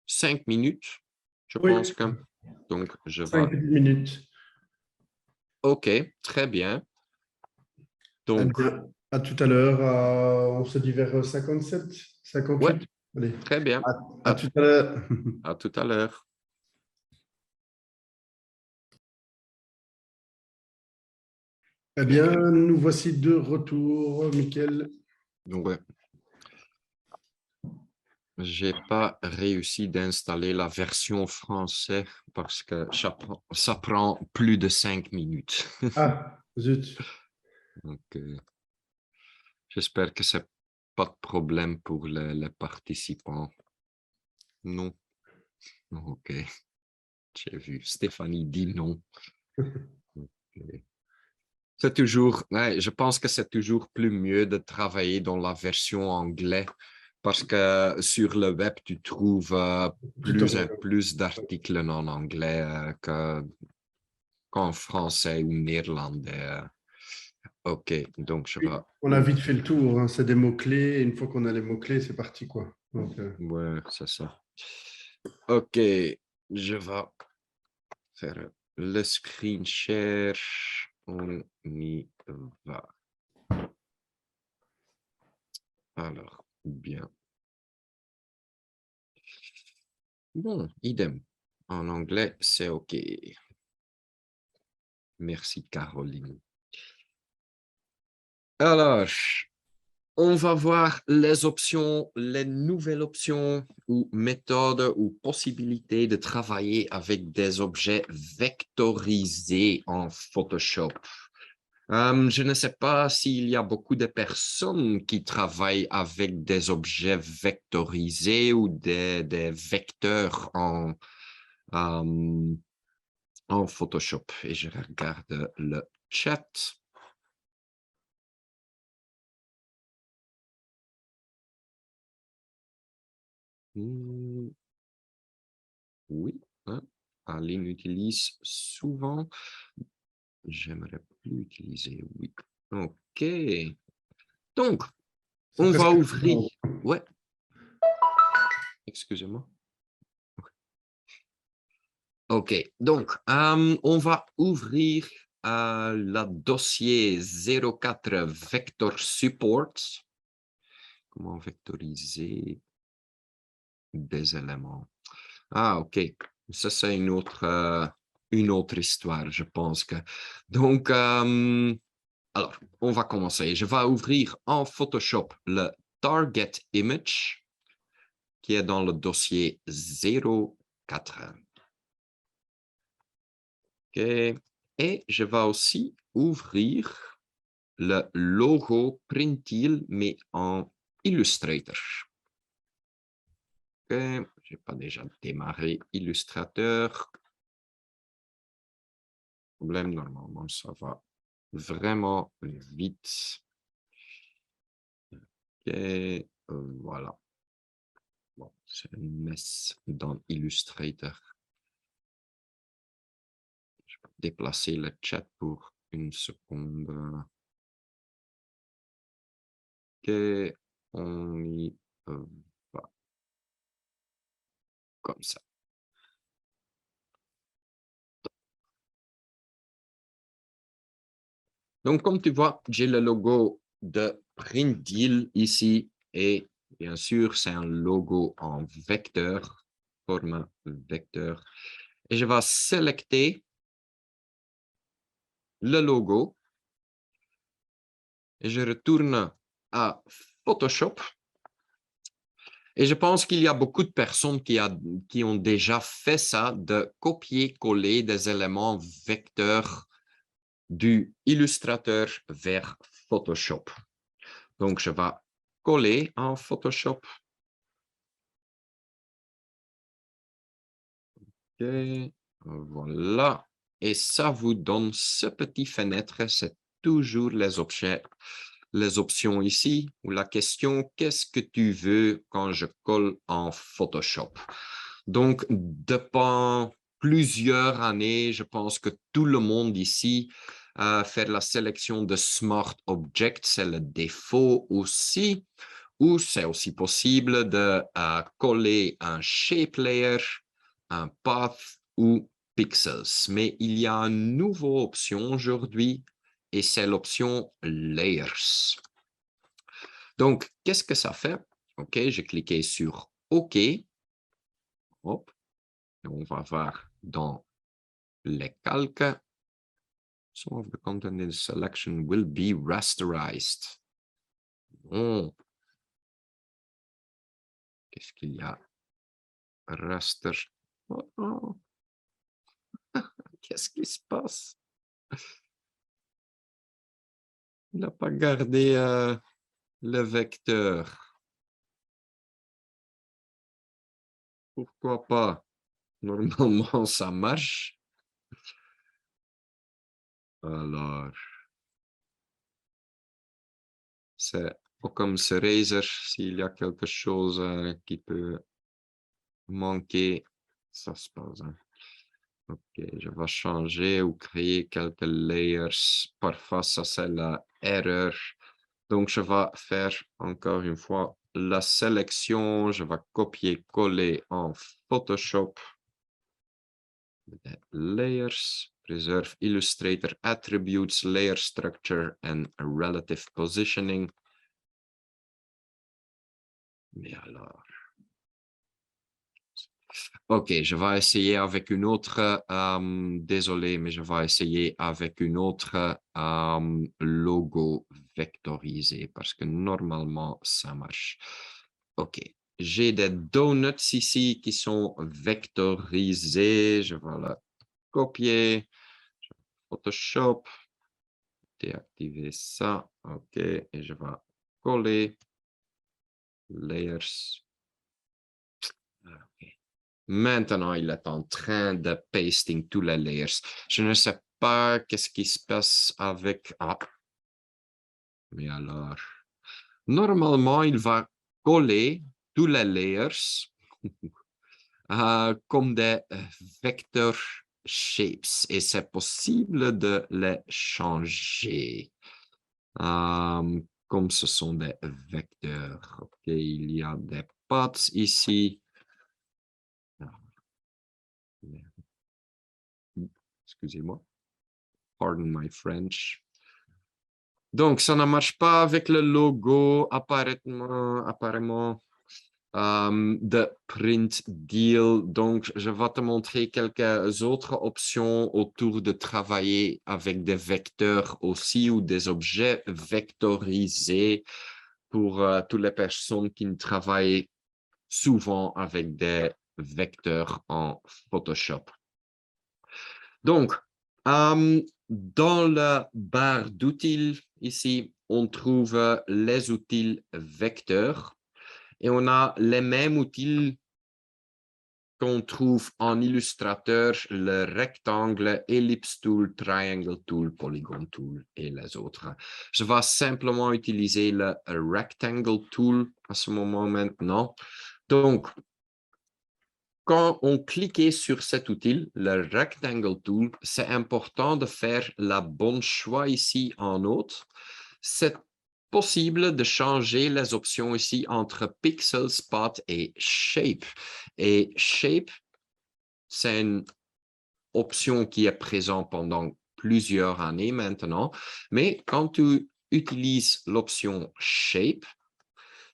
5 minutes, je Oui, pense que. Donc, je 5 vais... minutes. OK, très bien. Allez, Donc, à tout à l'heure. On se dit vers 57, ouais, 58. Allez, très bien. à tout à l'heure. À tout à l'heure. Eh bien, nous voici de retour, Mickaël. Ouais. J'ai pas réussi d'installer la version française parce que ça prend plus de 5 minutes. Ah, zut. Donc, j'espère que c'est pas de problème pour les participants. Non. OK. J'ai vu. Stéphanie dit non. OK. C'est toujours, ouais, je pense que c'est toujours plus mieux de travailler dans la version anglaise parce que sur le web, tu trouves Tout plus en et plus d'articles en anglais qu'en français ou néerlandais. OK, donc je vais... On a vite fait le tour, hein. C'est des mots-clés. Et une fois qu'on a les mots-clés, c'est parti, quoi. Donc, Ouais, c'est ça. OK, je vais faire le screen share. On y va. Alors, bien. Bon, idem. En anglais, c'est OK. Merci, Caroline. Alors, on va voir les options, les nouvelles options ou méthodes ou possibilités de travailler avec des objets vectorisés en Photoshop. Je ne sais pas s'il y a beaucoup de personnes qui travaillent avec des objets vectorisés ou des vecteurs euh, en Photoshop. Et je regarde le chat. Oui, hein, Aline utilise souvent. J'aimerais plus utiliser, oui. OK. Donc, c'est on va presque ouvrir. bon. Ouais, excusez-moi. OK. Donc, on va ouvrir le dossier 04 Vector Support. Comment vectoriser des éléments? Ah, OK. Ça, c'est une autre histoire, je pense que. Donc, alors, on va commencer. Je vais ouvrir en Photoshop le Target Image qui est dans le dossier 04. OK. Et je vais aussi ouvrir le logo Printil, mais en Illustrator. OK. Je n'ai pas déjà démarré Illustrator. Problème, normalement, ça va vraiment vite. OK. Voilà. Bon, c'est une messe dans Illustrator. Je vais déplacer le chat pour une seconde. OK, on y va comme ça. Donc, comme tu vois, j'ai le logo de Printdeal ici et bien sûr, c'est un logo en vecteur, format vecteur. Et je vais sélectionner le logo et je retourne à Photoshop. Et je pense qu'il y a beaucoup de personnes qui ont déjà fait ça, de copier-coller des éléments vecteurs du Illustrator vers Photoshop. Donc, je vais coller en Photoshop. OK, voilà. Et ça vous donne ce petit fenêtre. C'est toujours les options ici, ou la question, qu'est-ce que tu veux quand je colle en Photoshop? Donc, depuis plusieurs années, je pense que tout le monde ici fait la sélection de Smart Object, c'est le défaut aussi, ou c'est aussi possible de coller un Shape Layer, un Path ou Pixels. Mais il y a une nouvelle option aujourd'hui et c'est l'option Layers. Donc, qu'est-ce que ça fait? OK, j'ai cliqué sur OK. Hop. On va voir dans les calques. Some of the content in the selection will be rasterized. Bon. Qu'est-ce qu'il y a? Raster. Oh, oh. Qu'est-ce qui se passe? Il n'a pas gardé le vecteur. Pourquoi pas? Normalement, ça marche. Alors, c'est comme ce Razer, s'il y a quelque chose qui peut manquer, ça se passe. Hein. Ok, je vais changer ou créer quelques layers. Parfois, ça c'est la erreur. Donc, je vais faire encore une fois la sélection. Je vais copier-coller en Photoshop. Layers, preserve Illustrator attributes, layer structure and relative positioning. Mais alors... Ok, je vais essayer avec une autre, désolé, mais je vais essayer avec une autre logo vectorisé parce que normalement, ça marche. Ok, j'ai des donuts ici qui sont vectorisés. Je vais la copier. Photoshop, déactiver ça. Ok, et je vais coller. Layers. Okay. Maintenant, il est en train de pasting tous les layers. Je ne sais pas qu'est-ce qui se passe avec... Ah. Mais alors... Normalement, il va coller tous les layers comme des vecteurs shapes. Et c'est possible de les changer. Comme ce sont des vecteurs. Ok, il y a des paths ici. Excusez-moi. Pardon my French. Donc, ça ne marche pas avec le logo apparemment de Print Deal. Donc, je vais te montrer quelques autres options autour de travailler avec des vecteurs aussi ou des objets vectorisés pour toutes les personnes qui ne travaillent souvent avec des vecteurs en Photoshop. Donc, dans la barre d'outils, ici, on trouve les outils vecteurs et on a les mêmes outils qu'on trouve en Illustrator, le rectangle, ellipse tool, triangle tool, polygon tool et les autres. Je vais simplement utiliser le rectangle tool à ce moment maintenant. Donc, quand on clique sur cet outil, le Rectangle Tool, c'est important de faire le bon choix ici en haut. C'est possible de changer les options ici entre Pixel, Spot et Shape. Et Shape, c'est une option qui est présente pendant plusieurs années maintenant. Mais quand tu utilises l'option Shape,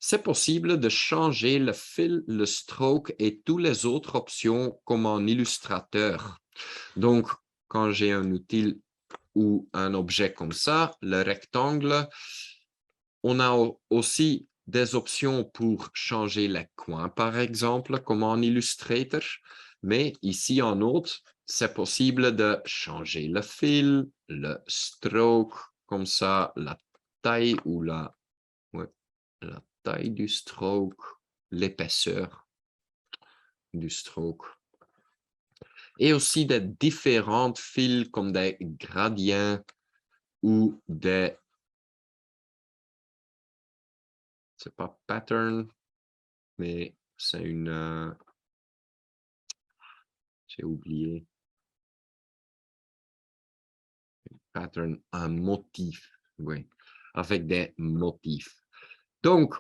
c'est possible de changer le fil, le stroke et toutes les autres options comme en Illustrator. Donc, quand j'ai un outil ou un objet comme ça, le rectangle, on a aussi des options pour changer les coins, par exemple, comme en Illustrator. Mais ici, en autre, c'est possible de changer le fil, le stroke, comme ça, la taille ou la taille du stroke, l'épaisseur du stroke. Et aussi des différents fils comme des gradients ou des... C'est pas pattern, mais c'est une... j'ai oublié. Pattern, un motif, oui, avec des motifs. Donc,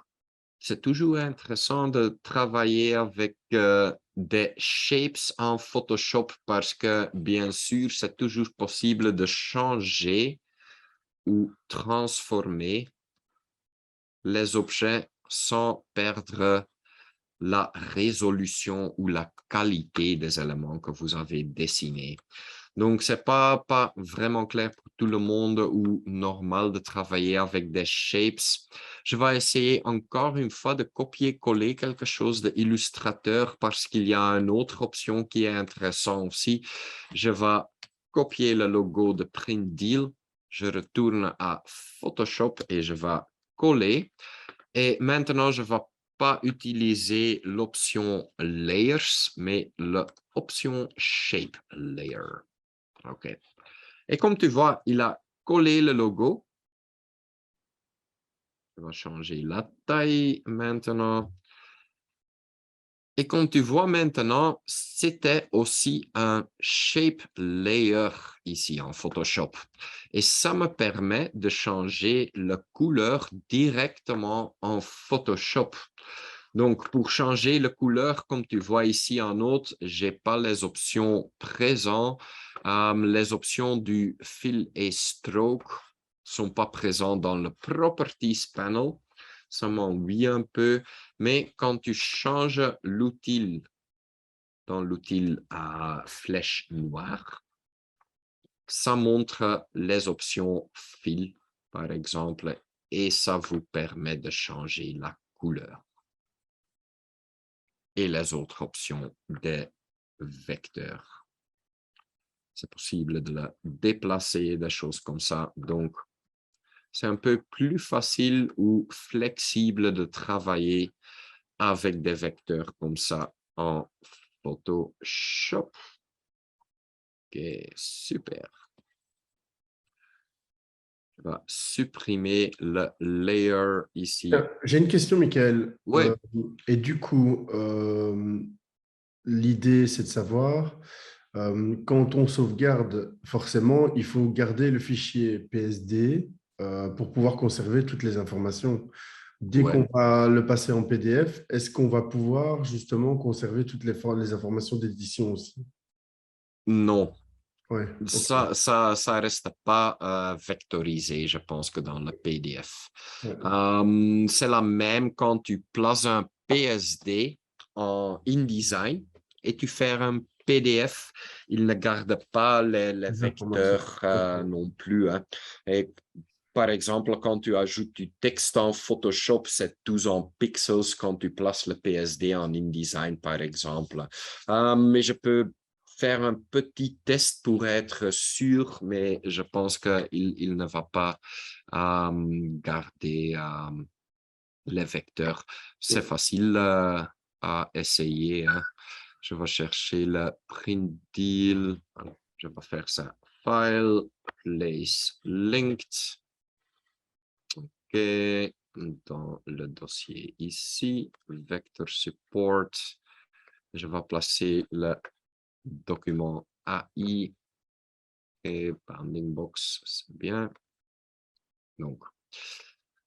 c'est toujours intéressant de travailler avec des shapes en Photoshop parce que, bien sûr, c'est toujours possible de changer ou transformer les objets sans perdre la résolution ou la qualité des éléments que vous avez dessinés. Donc, ce n'est pas vraiment clair pour tout le monde ou normal de travailler avec des shapes. Je vais essayer encore une fois de copier-coller quelque chose d'Illustrator parce qu'il y a une autre option qui est intéressante aussi. Je vais copier le logo de Print Deal. Je retourne à Photoshop et je vais coller. Et maintenant, je ne vais pas utiliser l'option Layers, mais l'option Shape Layer. OK. Et comme tu vois, il a collé le logo. Je vais changer la taille maintenant. Et comme tu vois maintenant, c'était aussi un shape layer ici en Photoshop. Et ça me permet de changer la couleur directement en Photoshop. Donc, pour changer la couleur, comme tu vois ici en haut, je n'ai pas les options présentes. Les options du fill et stroke ne sont pas présentes dans le Properties panel. Ça m'ennuie un peu. Mais quand tu changes l'outil dans l'outil à flèche noire, ça montre les options fill, par exemple, et ça vous permet de changer la couleur. Et les autres options des vecteurs. C'est possible de la déplacer, des choses comme ça. Donc, c'est un peu plus facile ou flexible de travailler avec des vecteurs comme ça en Photoshop. OK, super. Je vais supprimer le layer ici. J'ai une question, Michael. Oui, Et du coup, l'idée, c'est de savoir, quand on sauvegarde, forcément, il faut garder le fichier PSD pour pouvoir conserver toutes les informations. Dès ouais. qu'on va le passer en PDF, est-ce qu'on va pouvoir justement conserver toutes les informations d'édition aussi? Non, Ouais, ok. ça reste pas vectorisé, je pense que dans le PDF. Ouais. C'est la même quand tu places un PSD en InDesign et tu fais un PDF, il ne garde pas les Les informations. vecteurs Ok. non plus, hein. Et par exemple, quand tu ajoutes du texte en Photoshop, c'est tout en pixels quand tu places le PSD en InDesign, par exemple. Mais je peux faire un petit test pour être sûr, mais je pense qu'il ne va pas garder les vecteurs. C'est facile à essayer, hein. Je vais chercher le print deal. Alors, je vais faire ça. File, place linked. OK. Dans le dossier ici, vector support. Je vais placer le document AI et bounding box, c'est bien. Donc,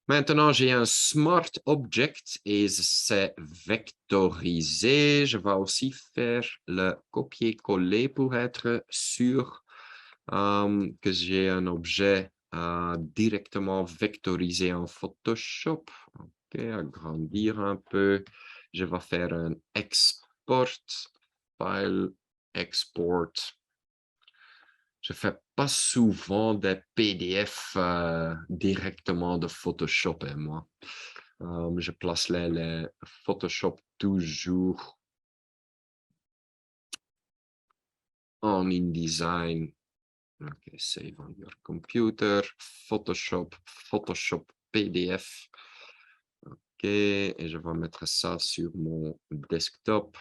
maintenant, j'ai un Smart Object et c'est vectorisé. Je vais aussi faire le copier-coller pour être sûr que j'ai un objet directement vectorisé en Photoshop. OK, agrandir un peu. Je vais faire un export, file, export. Je ne fais pas souvent des PDF directement de Photoshop, hein, moi. Je place les Photoshop toujours en InDesign. OK, save on your computer. Photoshop, Photoshop PDF. OK, et je vais mettre ça sur mon desktop.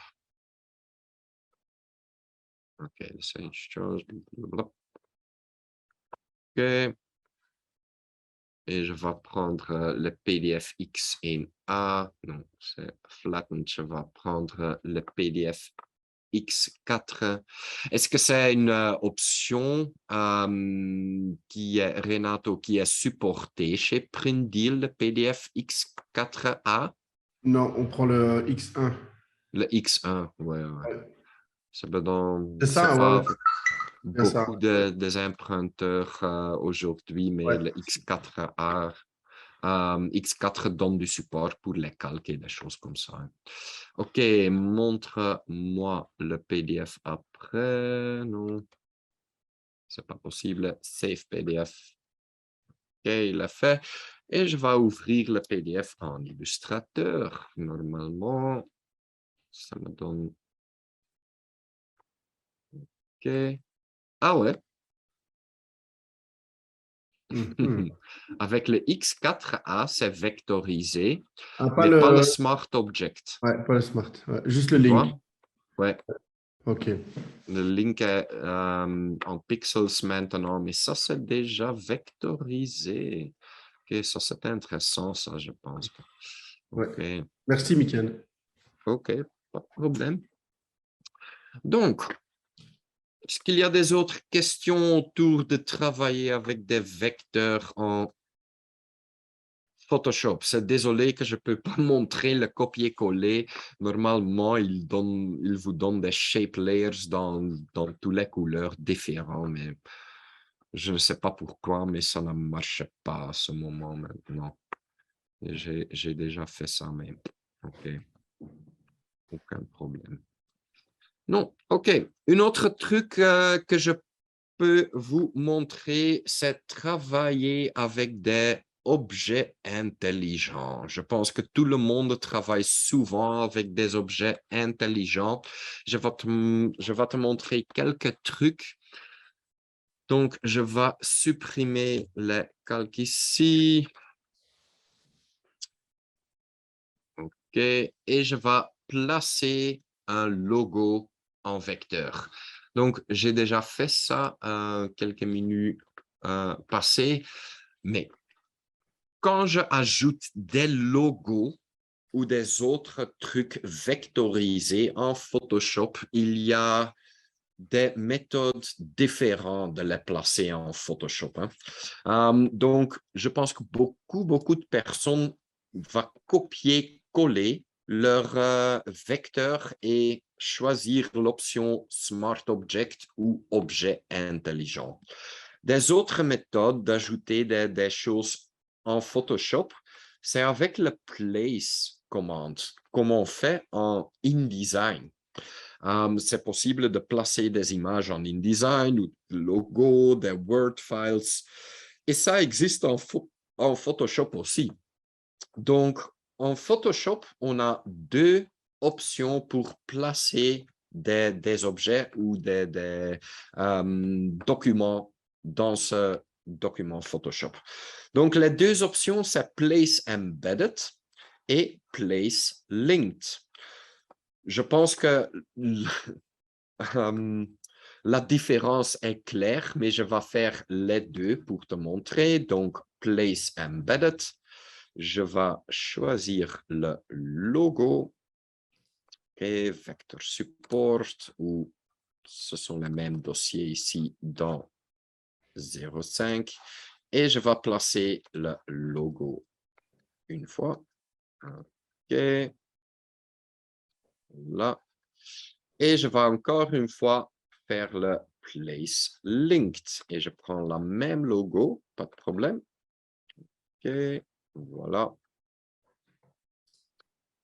OK, same chose. OK. Et je vais prendre le PDF X1A. Non, c'est flattened. Je vais prendre le PDF X4. Est-ce que c'est une option qui est, Renato, qui est supportée chez Printdeal, le PDF X4A? Non, on prend le X1. Le X1, ouais, ouais. Ouais. C'est C'est ça, ouais, pas ouais, c'est ça. beaucoup des emprunteurs aujourd'hui, mais Ouais. le X4A X4 donne du support pour les calques et des choses comme ça, hein. OK, montre-moi le PDF après. Non. c'est pas possible. Save PDF. OK, il l'a fait. Et je vais ouvrir le PDF en Illustrator. Normalement, ça me donne... OK. Ah ouais. Avec le X4A, c'est vectorisé, Ah, pas mais pas le le, Smart Object. ouais, pas le Smart. Ouais, juste le Tu link. vois? Ouais, OK. le link est en pixels maintenant, mais ça, c'est déjà vectorisé. OK, ça, c'est intéressant, ça, je pense. Ouais. OK, Merci, Mickaël. OK, pas de problème. Donc, est-ce qu'il y a des autres questions autour de travailler avec des vecteurs en Photoshop? C'est désolé que je ne peux pas montrer le copier-coller. Normalement, il vous donne des shape layers dans toutes les couleurs différentes, mais je ne sais pas pourquoi, mais ça ne marche pas à ce moment maintenant. J'ai déjà fait ça, mais OK, aucun problème. Non, OK. Un autre truc que je peux vous montrer, c'est travailler avec des objets intelligents. Je pense que tout le monde travaille souvent avec des objets intelligents. Je vais te montrer quelques trucs. Donc, je vais supprimer les calques ici. OK. Et je vais placer un logo en vecteur. Donc, j'ai déjà fait ça quelques minutes passées, mais quand je ajoute des logos ou des autres trucs vectorisés en Photoshop, il y a des méthodes différentes de les placer en Photoshop. Donc, je pense que beaucoup de personnes vont copier-coller leur vecteur et choisir l'option Smart Object ou Objet intelligent. Des autres méthodes d'ajouter des choses en Photoshop, c'est avec le Place commande, comme on fait en InDesign. C'est possible de placer des images en InDesign ou des logos, des Word files. Et ça existe en Photoshop aussi. Donc, en Photoshop, on a deux options pour placer des objets ou des documents dans ce document Photoshop. Donc, les deux options, c'est Place Embedded et Place Linked. Je pense que la différence est claire, mais je vais faire les deux pour te montrer. Donc, Place Embedded. Je vais choisir le logo et Vector Support, où ce sont les mêmes dossiers ici dans 05. Et je vais placer le logo une fois. OK. Là. Et je vais encore une fois faire le Place Linked. Et je prends la même logo, pas de problème. OK, voilà.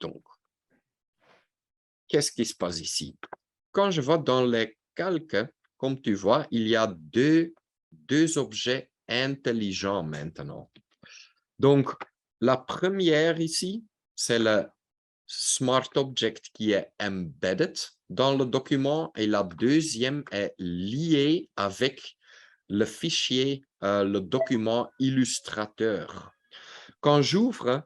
Donc, qu'est-ce qui se passe ici? Quand je vais dans les calques, comme tu vois, il y a deux objets intelligents maintenant. Donc, la première ici, c'est le Smart Object qui est embedded dans le document et la deuxième est liée avec le fichier, le document Illustrator. Quand j'ouvre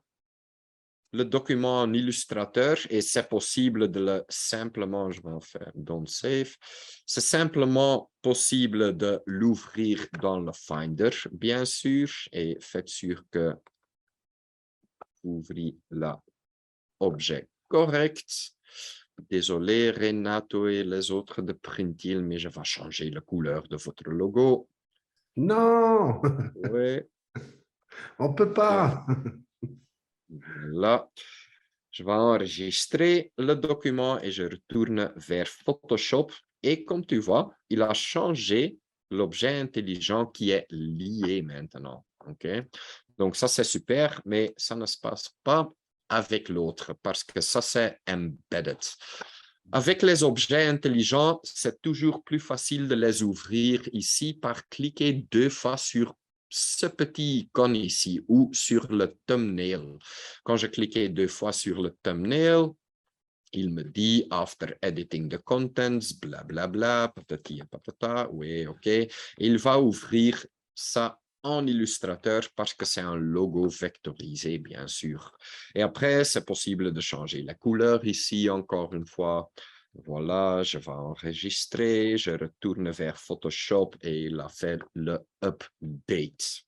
le document en Illustrator, et c'est possible de le simplement, je vais en faire don't save, c'est simplement possible de l'ouvrir dans le Finder, bien sûr, et faites sûr que vous ouvrez l'objet correct. Désolé, Renato et les autres de Printil, mais je vais changer la couleur de votre logo. Non, Oui. on ne peut pas. Voilà. Je vais enregistrer le document et je retourne vers Photoshop. Et comme tu vois, il a changé l'objet intelligent qui est lié maintenant. OK? Donc, ça, c'est super, mais ça ne se passe pas avec l'autre parce que ça, c'est embedded. Avec les objets intelligents, c'est toujours plus facile de les ouvrir ici par cliquer 2 fois sur ce petit icône ici ou sur le thumbnail. Quand je cliquais 2 fois sur le thumbnail, il me dit « After editing the contents, blablabla, patati patata ». Oui, OK. Il va ouvrir ça en Illustrator parce que c'est un logo vectorisé, bien sûr. Et après, c'est possible de changer la couleur ici, encore une fois. Voilà, je vais enregistrer, je retourne vers Photoshop et il a fait le update.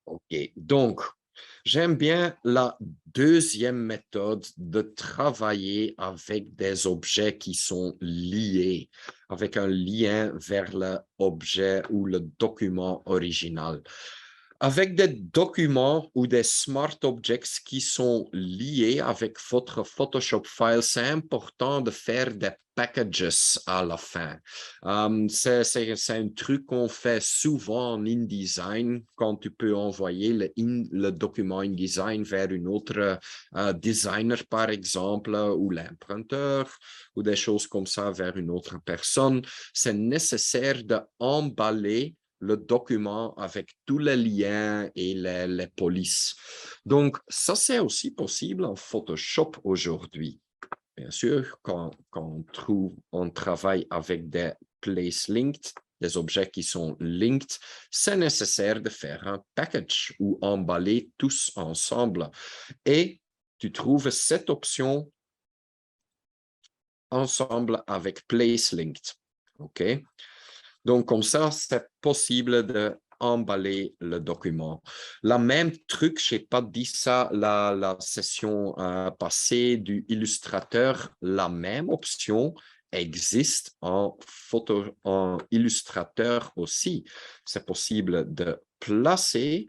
OK, donc, j'aime bien la deuxième méthode de travailler avec des objets qui sont liés, avec un lien vers l'objet ou le document original. Avec des documents ou des smart objects qui sont liés avec votre Photoshop file, c'est important de faire des packages à la fin. C'est un truc qu'on fait souvent en InDesign quand tu peux envoyer le document InDesign vers une autre designer, par exemple, ou l'emprunteur, ou des choses comme ça vers une autre personne. C'est nécessaire d'emballer le document avec tous les liens et les polices. Donc, ça, c'est aussi possible en Photoshop aujourd'hui. Bien sûr, quand on travaille avec des place linked, des objets qui sont linked, c'est nécessaire de faire un package ou emballer tous ensemble. Et tu trouves cette option ensemble avec place linked. OK? Donc, comme ça, c'est possible d'emballer le document. La même truc, je n'ai pas dit ça la session passée du Illustrator, la même option existe en Illustrator aussi. C'est possible de placer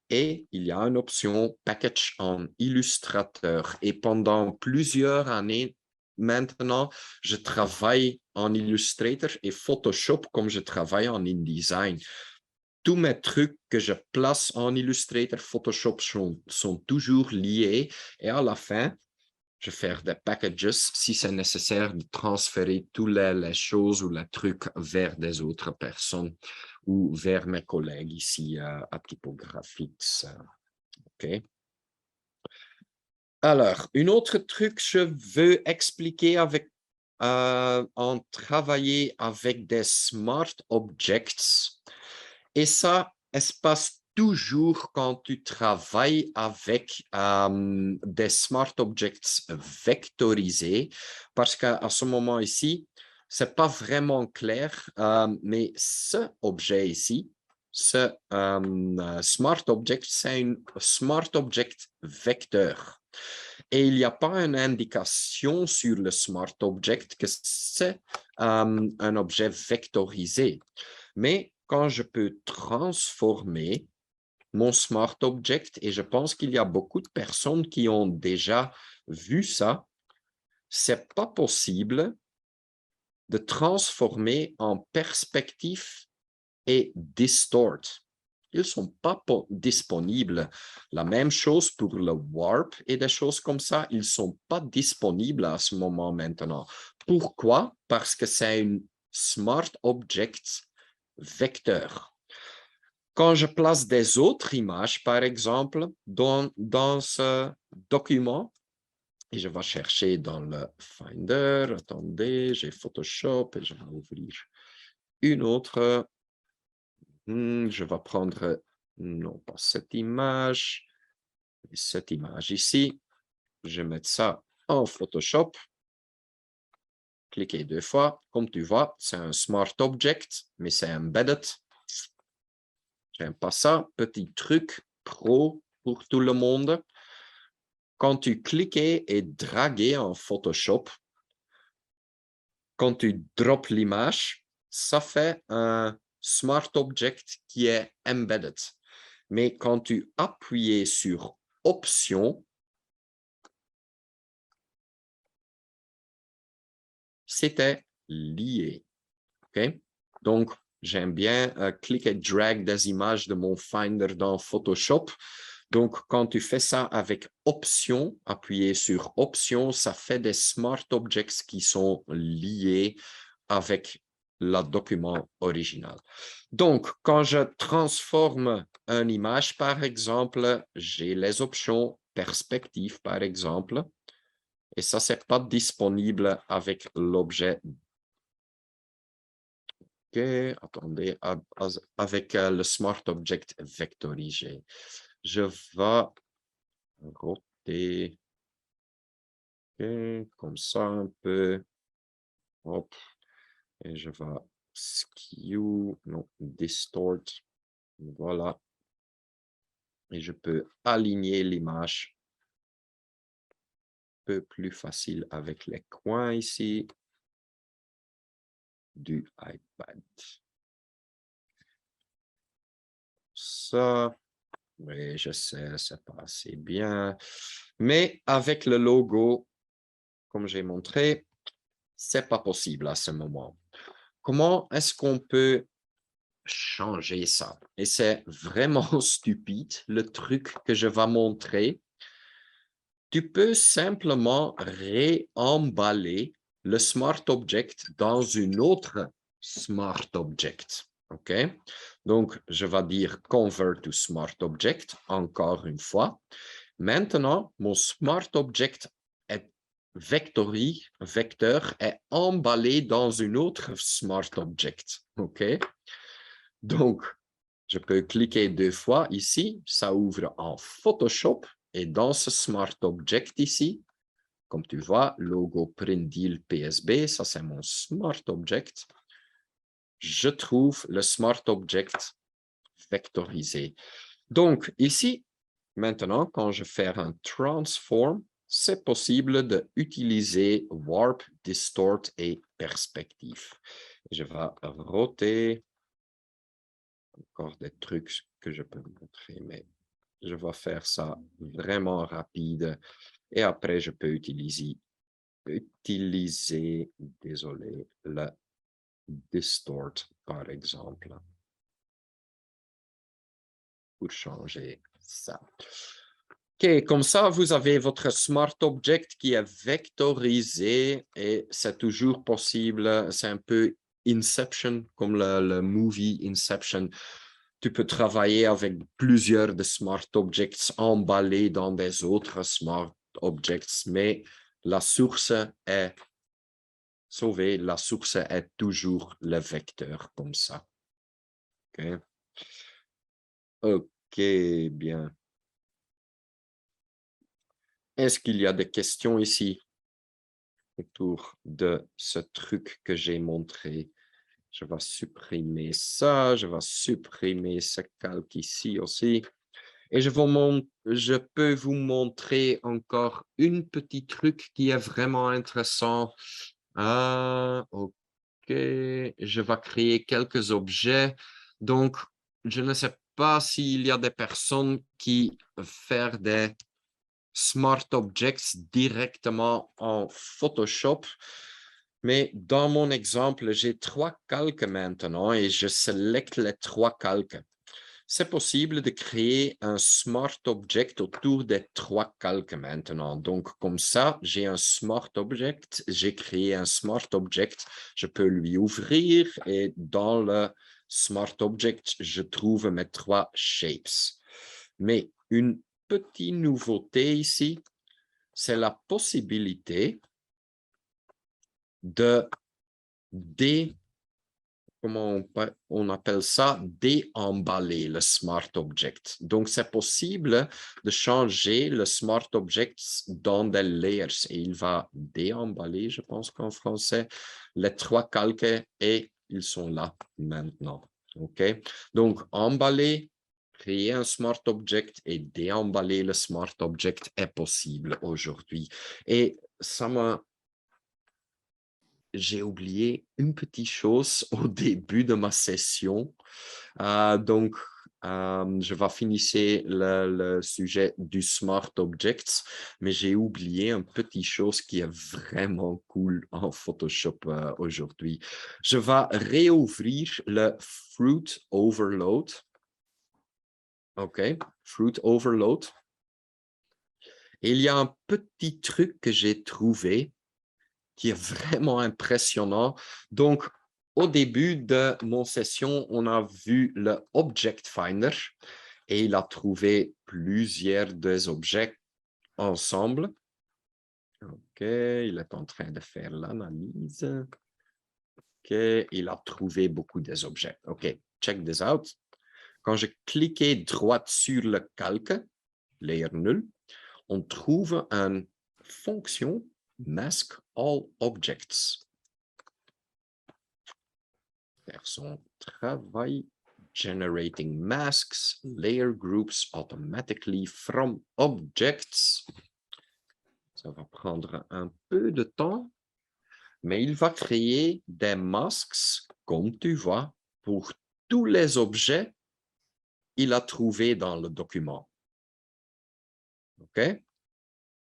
et il y a une option Package en Illustrator. Et pendant plusieurs années, maintenant, je travaille en Illustrator et Photoshop comme je travaille en InDesign. Tous mes trucs que je place en Illustrator, Photoshop sont toujours liés et à la fin, je vais faire des packages si c'est nécessaire de transférer toutes les choses ou les trucs vers des autres personnes ou vers mes collègues ici à Typographics. OK. Alors, un autre truc que je veux expliquer en travailler avec des smart objects. Et ça se passe toujours quand tu travailles avec des smart objects vectorisés, parce qu'à ce moment ici, c'est pas vraiment clair, mais ce objet ici, ce smart object, c'est un smart object vecteur. Et il n'y a pas une indication sur le smart object que c'est un objet vectorisé. Mais quand je peux transformer mon smart object, et je pense qu'il y a beaucoup de personnes qui ont déjà vu ça, c'est pas possible de transformer en perspective et distort. Ils ne sont pas disponibles. La même chose pour le warp et des choses comme ça, ils ne sont pas disponibles à ce moment maintenant. Pourquoi? Parce que c'est une smart object vecteur. Quand je place des autres images, par exemple, dans ce document, et je vais chercher dans le Finder, attendez, j'ai Photoshop et je vais ouvrir une autre. Je vais prendre, non pas cette image, mais cette image ici. Je vais mettre ça en Photoshop. Cliquez 2 fois. Comme tu vois, c'est un Smart Object, mais c'est embedded. J'aime pas ça. Petit truc pro pour tout le monde. Quand tu cliquais et draguais en Photoshop, quand tu drops l'image, ça fait un Smart Object qui est embedded. Mais quand tu appuyais sur Option, c'était lié. Okay? Donc, j'aime bien cliquer et drag des images de mon Finder dans Photoshop, Donc, quand tu fais ça avec Option, appuyer sur Option, ça fait des Smart Objects qui sont liés avec le document original. Donc, quand je transforme une image, par exemple, j'ai les options perspective, par exemple, et ça, c'est pas disponible avec l'objet. OK, attendez, avec le Smart Object vectorisé. Je vais roter comme ça un peu. Hop. Et je vais skew, non, distort. Voilà. Et je peux aligner l'image un peu plus facile avec les coins ici du iPad. Ça, oui, je sais, c'est pas assez bien. Mais avec le logo, comme j'ai montré, c'est pas possible à ce moment. Comment est-ce qu'on peut changer ça? Et c'est vraiment stupide, le truc que je vais montrer. Tu peux simplement réemballer le Smart Object dans une autre Smart Object. OK? Donc, je vais dire Convert to Smart Object encore une fois. Maintenant, mon Smart Object est vecteur est emballé dans une autre Smart Object. OK? Donc, je peux cliquer 2 fois ici, ça ouvre en Photoshop et dans ce Smart Object ici, comme tu vois, logo Print Deal PSB, ça c'est mon Smart Object. Je trouve le Smart Object vectorisé. Donc ici, maintenant, quand je fais un transform, c'est possible d'utiliser Warp, Distort et Perspective. Je vais roter encore des trucs que je peux montrer, mais je vais faire ça vraiment rapide. Et après, je peux utiliser, désolé, le distort, par exemple, pour changer ça. OK, comme ça, vous avez votre Smart Object qui est vectorisé et c'est toujours possible. C'est un peu Inception, comme le movie Inception. Tu peux travailler avec plusieurs de Smart Objects emballés dans des autres Smart Objects, mais la source est sauvée. La source est toujours le vecteur, comme ça. OK, OK, bien. Est-ce qu'il y a des questions ici autour de ce truc que j'ai montré? Je vais supprimer ça, je vais supprimer ce calque ici aussi. Et je peux vous montrer encore une petit truc qui est vraiment intéressant. Ah, OK, je vais créer quelques objets. Donc, je ne sais pas s'il y a des personnes qui font des Smart Objects directement en Photoshop. Mais dans mon exemple, j'ai 3 calques maintenant et je sélecte les 3 calques. C'est possible de créer un Smart Object autour des 3 calques maintenant. Donc, comme ça, j'ai un Smart Object, j'ai créé un Smart Object, je peux lui ouvrir et dans le Smart Object, je trouve mes 3 shapes. Mais une petite nouveauté ici, c'est la possibilité de comment on appelle ça, déemballer le Smart Object. Donc, c'est possible de changer le Smart Object dans des layers et il va déemballer, je pense qu'en français, les 3 calques et ils sont là maintenant. OK? Donc, emballer, créer un Smart Object et déemballer le Smart Object est possible aujourd'hui. Et ça m'a j'ai oublié une petite chose au début de ma session. Donc, je vais finir le sujet du Smart Objects, mais j'ai oublié une petite chose qui est vraiment cool en Photoshop aujourd'hui. Je vais réouvrir le Fruit Overload. OK, fruit overload. Et il y a un petit truc que j'ai trouvé qui est vraiment impressionnant. Donc, au début de mon session, on a vu le Object Finder et il a trouvé plusieurs des objets ensemble. OK, il est en train de faire l'analyse. OK, il a trouvé beaucoup des objets. OK, check this out. Quand je cliquais droite sur le calque, layer nul, on trouve une fonction mask all objects. Faire son travail. Generating masks, layer groups automatically from objects. Ça va prendre un peu de temps, mais il va créer des masks, comme tu vois, pour tous les objets qu'il a trouvés dans le document. OK?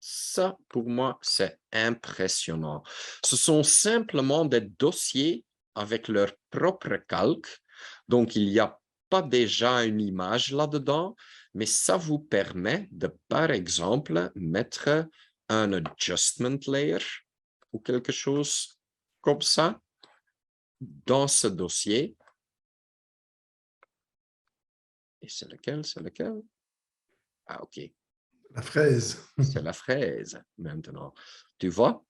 Ça, pour moi, c'est impressionnant. Ce sont simplement des dossiers avec leur propre calque. Donc, il n'y a pas déjà une image là-dedans, mais ça vous permet de, par exemple, mettre un adjustment layer ou quelque chose comme ça dans ce dossier. Et c'est lequel? C'est lequel? Ah, OK. La fraise. C'est la fraise maintenant. Tu vois?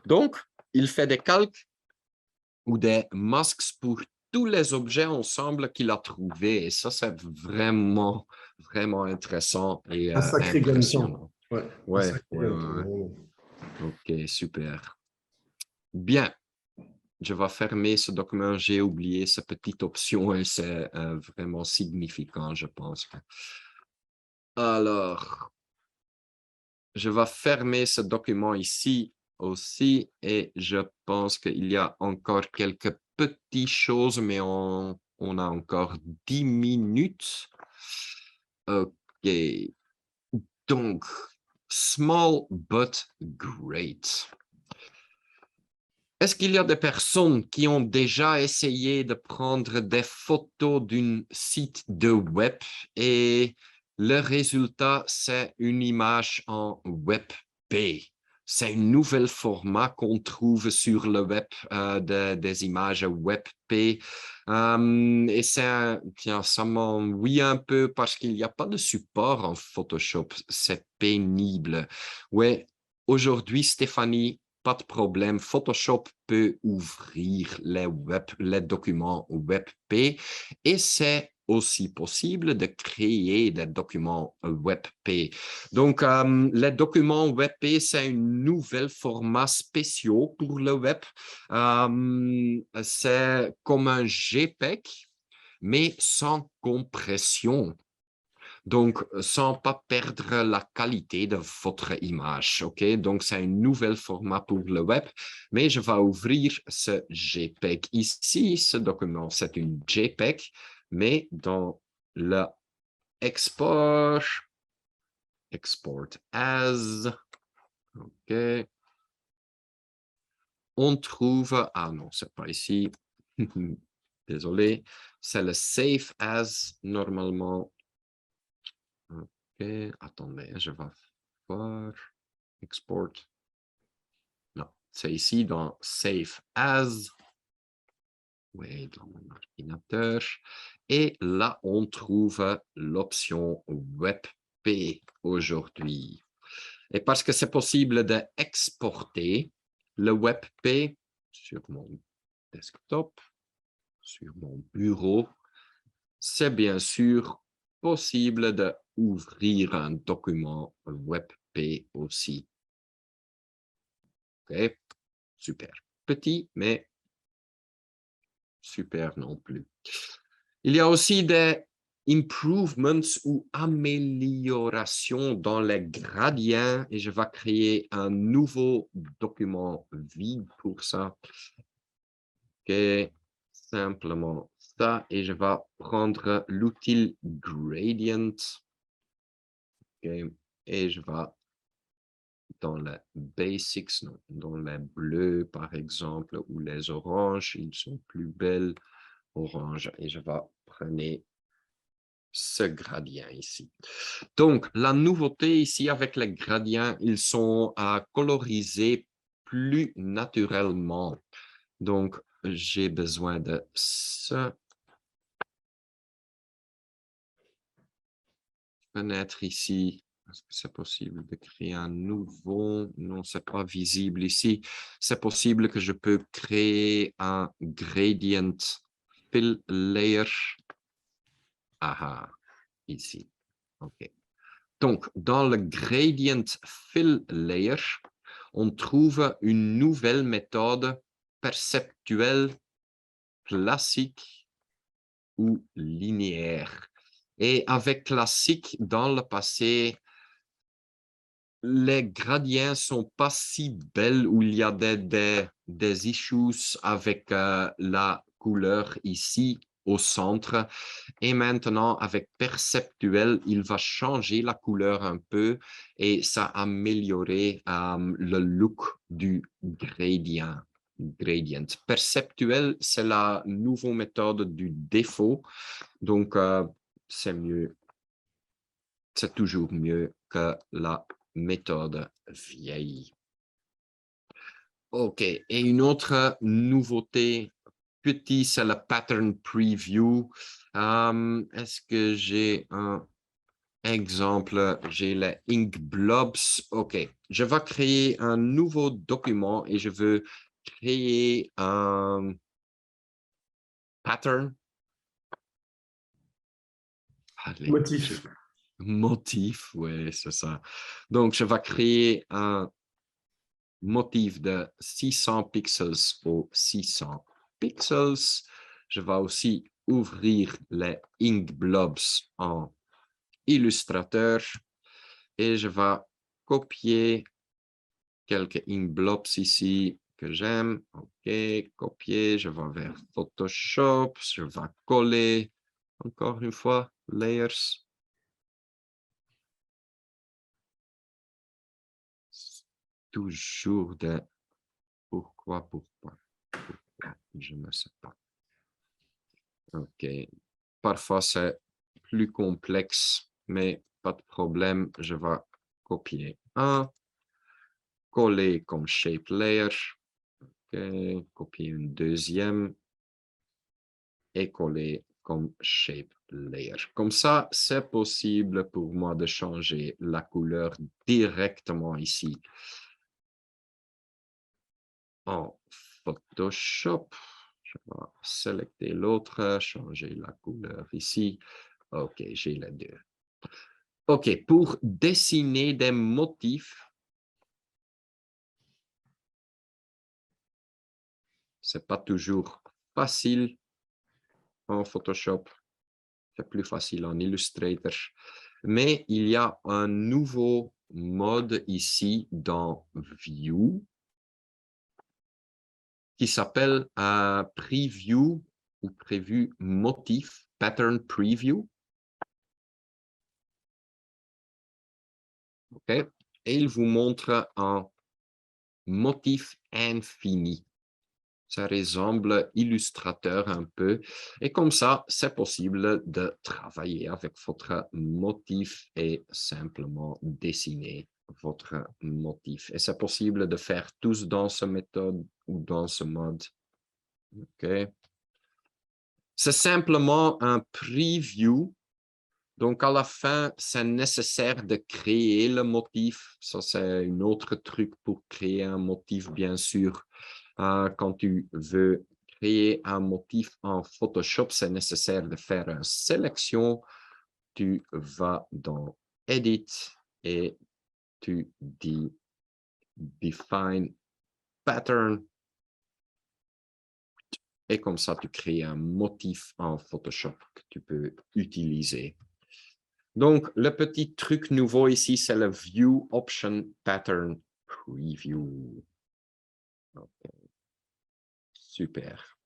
Donc, il fait des calques ou des masks pour tous les objets ensemble qu'il a trouvés. Et ça, c'est vraiment, vraiment intéressant et Un sacré gain de temps. impressionnant. Ouais, un Ouais, sacré ouais, gain de temps, ouais, ouais. vraiment. OK, super. Bien. Je vais fermer ce document. J'ai oublié cette petite option et c'est vraiment significant, je pense. Alors, je vais fermer ce document ici aussi et je pense qu'il y a encore quelques petites choses, mais on a encore 10 minutes. OK. Donc, small but great. Est-ce qu'il y a des personnes qui ont déjà essayé de prendre des photos d'un site de web et le résultat, c'est une image en WebP? C'est un nouvel format qu'on trouve sur le web, des images WebP. Et tiens, ça m'ennuie un peu parce qu'il n'y a pas de support en Photoshop. C'est pénible. Ouais, aujourd'hui, Stéphanie, pas de problème. Photoshop peut ouvrir les documents WebP et c'est aussi possible de créer des documents WebP. Donc, les documents WebP, c'est un nouvel format spécial pour le web. C'est comme un JPEG, mais sans compression. Donc, sans pas perdre la qualité de votre image, OK? Donc, c'est un nouvel format pour le web, mais je vais ouvrir ce JPEG. Ici, ce document, c'est une JPEG, mais dans le export as, OK? On trouve, ah non, c'est pas ici, désolé, c'est le save as normalement. OK, attendez, je vais voir export. Non, c'est ici dans Save As. Oui, dans mon ordinateur. Et là, on trouve l'option WebP aujourd'hui. Et parce que c'est possible d'exporter le WebP sur mon desktop, sur mon bureau, c'est bien sûr possible d'ouvrir un document WebP aussi. OK, super. Petit, mais super non plus. Il y a aussi des improvements ou améliorations dans les gradients et je vais créer un nouveau document vide pour ça. OK, simplement ça et je vais prendre l'outil gradient. OK, et je vais dans les basics, non, dans les bleus par exemple ou les oranges, ils sont plus belles orange et je vais prendre ce gradient ici. Donc, la nouveauté ici avec les gradients, ils sont colorisés plus naturellement. Donc, j'ai besoin de ce fenêtre ici. Est-ce que c'est possible de créer un nouveau? Non, c'est pas visible ici. C'est possible que je peux créer un gradient fill layer. Ah, ici. OK. Donc, dans le gradient fill layer, on trouve une nouvelle méthode perceptuelle classique ou linéaire. Et avec classique, dans le passé, les gradients sont pas si belles où il y a des issues avec la couleur ici au centre. Et maintenant, avec perceptuel, il va changer la couleur un peu et ça améliorer le look du gradient. Perceptuel, c'est la nouvelle méthode du défaut. Donc, c'est mieux. C'est toujours mieux que la méthode vieille. OK. Et une autre nouveauté petit, c'est le pattern preview. Est-ce que j'ai un exemple? J'ai les ink blobs. OK. Je vais créer un nouveau document et je veux créer un pattern. Allez, Motif. motif, oui, c'est ça. Donc, je vais créer un motif de 600 pixels au 600 pixels. Je vais aussi ouvrir les ink blobs en Illustrator et je vais copier quelques ink blobs ici que j'aime. OK, copier, je vais vers Photoshop, je vais coller encore une fois, layers. Toujours de pourquoi, je ne sais pas. OK. Parfois, c'est plus complexe, mais pas de problème. Je vais copier un, coller comme shape layer, OK. Copier une deuxième et coller comme shape layer. Comme ça, c'est possible pour moi de changer la couleur directement ici en Photoshop. Je vais sélectionner l'autre, changer la couleur ici. OK, j'ai les deux. OK, pour dessiner des motifs, c'est pas toujours facile en Photoshop. C'est plus facile en Illustrator. Mais il y a un nouveau mode ici dans View qui s'appelle Preview ou Prévu Motif, Pattern Preview. OK? Et il vous montre un motif infini. Ça ressemble Illustrateur un peu. Et comme ça, c'est possible de travailler avec votre motif et simplement dessiner votre motif. Et c'est possible de faire tous dans cette méthode ou dans ce mode. OK? C'est simplement un preview. Donc, à la fin, c'est nécessaire de créer le motif. Ça, c'est un autre truc pour créer un motif, bien sûr. Quand tu veux créer un motif en Photoshop, c'est nécessaire de faire une sélection. Tu vas dans Edit et tu dis Define Pattern. Et comme ça, tu crées un motif en Photoshop que tu peux utiliser. Donc, le petit truc nouveau ici, c'est le View Option Pattern Preview. Okay. Super.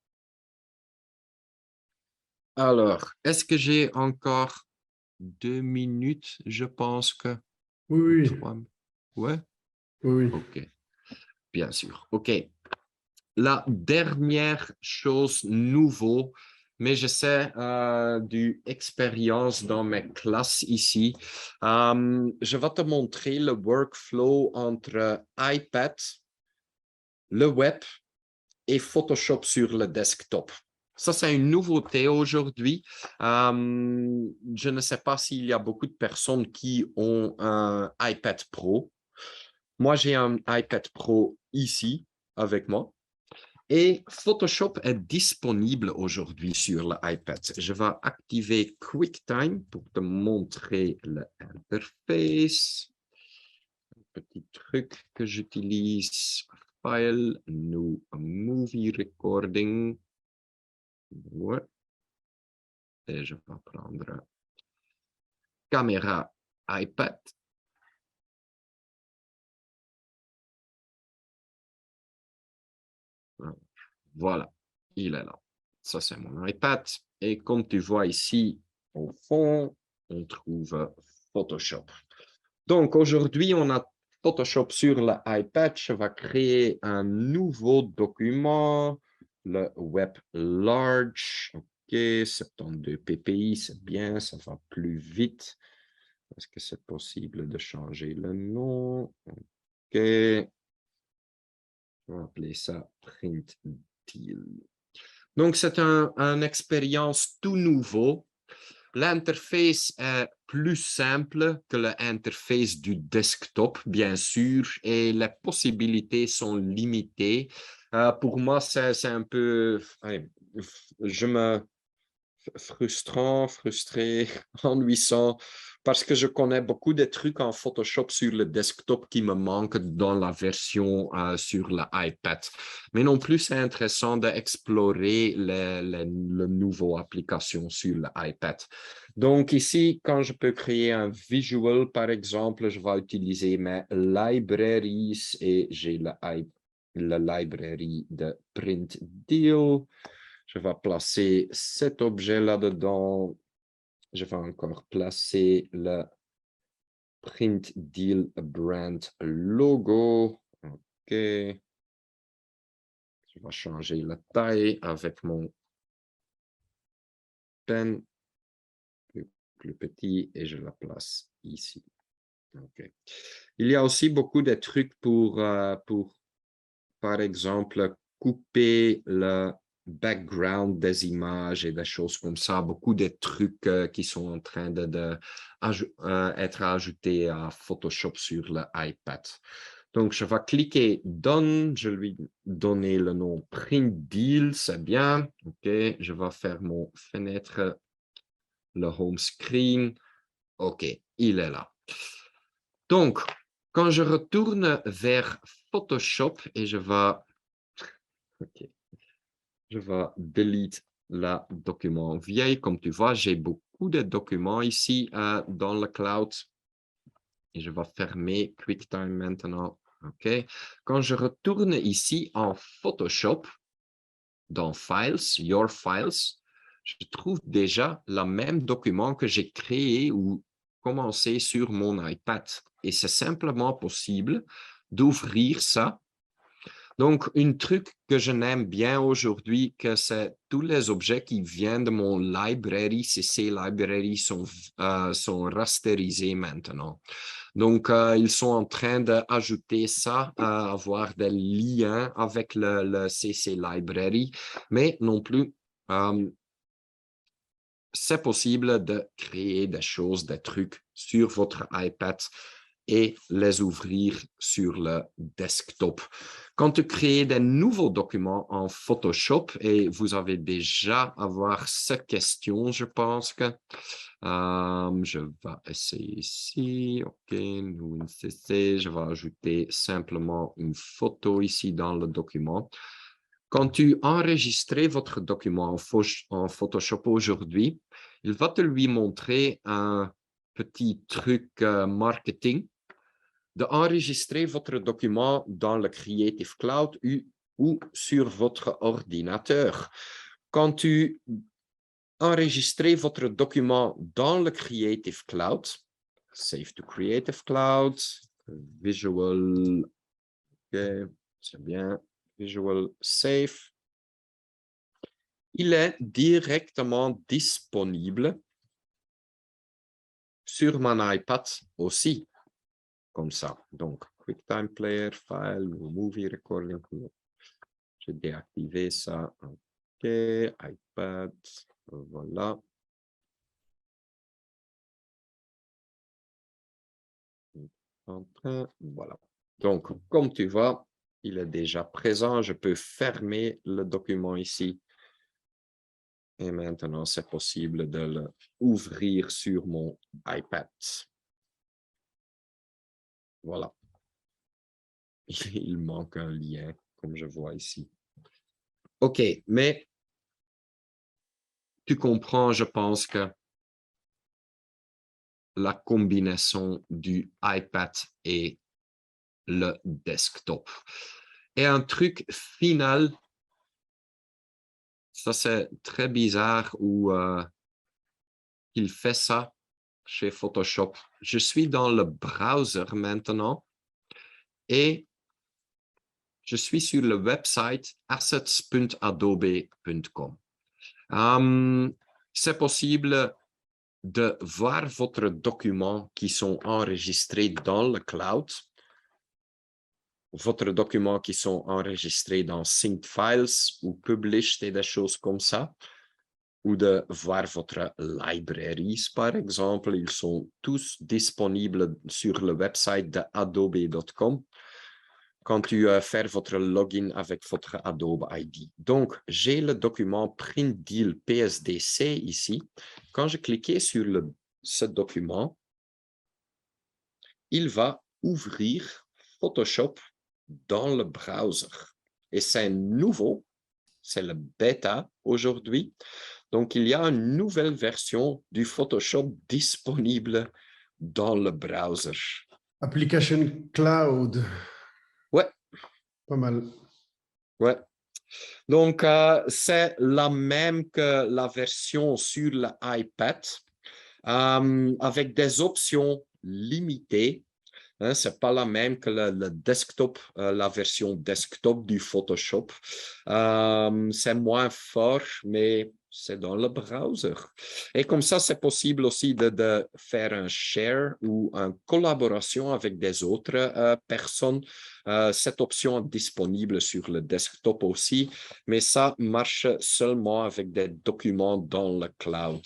Alors, est-ce que j'ai encore 2 minutes? Je pense que... Oui, oui, 3... Ouais? oui, oui. OK. Bien sûr. OK. La dernière chose nouveau mais je sais du expérience dans mes classes ici. Je vais te montrer le workflow entre iPad, le web et Photoshop sur le desktop. Ça, c'est une nouveauté aujourd'hui. Je ne sais pas s'il y a beaucoup de personnes qui ont un iPad Pro. Moi, j'ai un iPad Pro ici avec moi. Et Photoshop est disponible aujourd'hui sur l'iPad. Je vais activer QuickTime pour te montrer l'interface. Un petit truc que j'utilise. File, New Movie Recording. Ouais. Et je vais prendre caméra iPad. Voilà, il est là. Ça, c'est mon iPad. Et comme tu vois ici, au fond, on trouve Photoshop. Donc, aujourd'hui, on a Photoshop sur l'iPad. Je vais créer un nouveau document, le Web Large. OK, 72 ppi, c'est bien, ça va plus vite. Est-ce que c'est possible de changer le nom? OK. On va appeler ça Print Deal. Donc, c'est une expérience tout nouveau. L'interface est plus simple que l'interface du desktop, bien sûr, et les possibilités sont limitées. Pour moi, c'est un peu... je me frustré, ennuyant, parce que je connais beaucoup de trucs en Photoshop sur le desktop qui me manquent dans la version sur l'iPad. Mais non plus, c'est intéressant d'explorer les nouvelles applications sur l'iPad. Donc ici, quand je peux créer un visual, par exemple, je vais utiliser mes libraries et j'ai la library de Print Deal. Je vais placer cet objet là-dedans. Je vais encore placer le Print Deal Brand Logo. OK. Je vais changer la taille avec mon pen plus petit et je la place ici. OK. Il y a aussi beaucoup de trucs pour par exemple, couper le background des images et des choses comme ça. Beaucoup de trucs qui sont en train d'être ajoutés à Photoshop sur l'iPad. Donc, je vais cliquer Done. Je lui donner le nom Print Deal, c'est bien. OK, je vais faire mon fenêtre, le home screen. OK, il est là. Donc, quand je retourne vers Photoshop et je vais... OK. Je vais delete le document vieil. Comme tu vois, j'ai beaucoup de documents ici dans le cloud. Et je vais fermer QuickTime maintenant. OK. Quand je retourne ici en Photoshop, dans Files, Your Files, je trouve déjà le même document que j'ai créé ou commencé sur mon iPad. Et c'est simplement possible d'ouvrir ça. Donc, un truc que je n'aime bien aujourd'hui, que c'est tous les objets qui viennent de mon library, ces libraries sont rasterisés maintenant. Donc, ils sont en train d'ajouter ça, avoir des liens avec le CC Library, mais non plus, c'est possible de créer des choses, des trucs sur votre iPad et les ouvrir sur le desktop. Quand tu crées des nouveaux documents en Photoshop, et vous avez déjà avoir cette question, je pense que je vais essayer ici. OK, nous CC, je vais ajouter simplement une photo ici dans le document. Quand tu enregistres votre document en Photoshop aujourd'hui, il va te lui montrer un petit truc marketing d'enregistrer votre document dans le Creative Cloud ou sur votre ordinateur. Quand tu enregistrez votre document dans le Creative Cloud, Save to Creative Cloud, Visual, OK, c'est bien, Visual Save. il est directement disponible sur mon iPad aussi, comme ça. Donc, QuickTime Player, File, Movie Recording. Je vais déactiver ça. OK, iPad, voilà. Voilà. Donc, comme tu vois, il est déjà présent. Je peux fermer le document ici. Et maintenant, c'est possible de l'ouvrir sur mon iPad. Voilà. Il manque un lien, comme je vois ici. OK, mais tu comprends, je pense que la combinaison du iPad et le desktop. Et un truc final, ça c'est très bizarre où il fait ça chez Photoshop. Je suis dans le browser maintenant et je suis sur le website assets.adobe.com. C'est possible de voir votre documents qui sont enregistrés dans le cloud, votre documents qui sont enregistrés dans Synced Files ou Published et des choses comme ça, ou de voir votre libraries, par exemple. Ils sont tous disponibles sur le website de adobe.com quand tu fais votre login avec votre Adobe ID. Donc, j'ai le document Print Deal PSDC ici. Quand je clique sur ce document, il va ouvrir Photoshop dans le browser. Et c'est nouveau, c'est le bêta aujourd'hui. Donc, il y a une nouvelle version du Photoshop disponible dans le browser. Application Cloud. Ouais. Pas mal. Ouais. Donc, c'est la même que la version sur l'iPad, avec des options limitées. Hein, ce n'est pas la même que le desktop, la version desktop du Photoshop. C'est moins fort, mais c'est dans le browser. Et comme ça, c'est possible aussi de faire un share ou une collaboration avec des autres personnes. Cette option est disponible sur le desktop aussi, mais ça marche seulement avec des documents dans le cloud.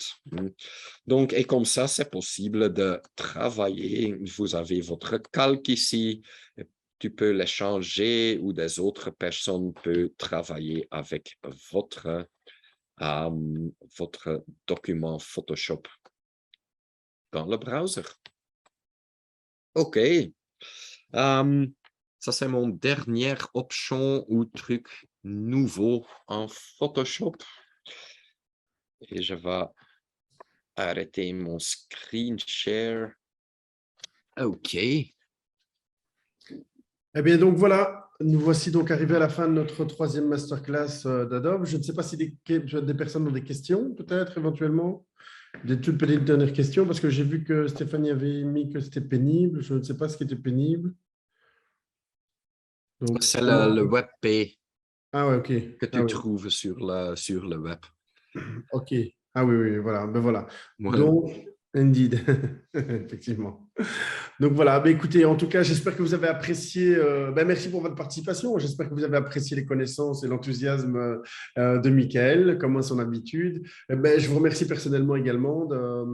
Donc, et comme ça, c'est possible de travailler. Vous avez votre calque ici. Tu peux l'échanger ou des autres personnes peuvent travailler avec votre document Photoshop dans le browser. OK. Ça, c'est mon dernière option ou truc nouveau en Photoshop. Et je vais arrêter mon screen share. OK. Eh bien, donc voilà, nous voici donc arrivés à la fin de notre troisième masterclass d'Adobe. Je ne sais pas si des personnes ont des questions, peut-être, éventuellement. Des toutes petites dernières questions, parce que j'ai vu que Stéphanie avait mis que c'était pénible. Je ne sais pas ce qui était pénible. Donc, C'est le WebP ah ouais, OK. que Ah tu oui. trouves sur le web. OK. Ah oui, oui, voilà. Ben voilà. Voilà. Donc, indeed, effectivement. Donc voilà, ben écoutez, en tout cas, j'espère que vous avez apprécié. Merci pour votre participation. J'espère que vous avez apprécié les connaissances et l'enthousiasme de Michael, comme à son habitude. Je vous remercie personnellement également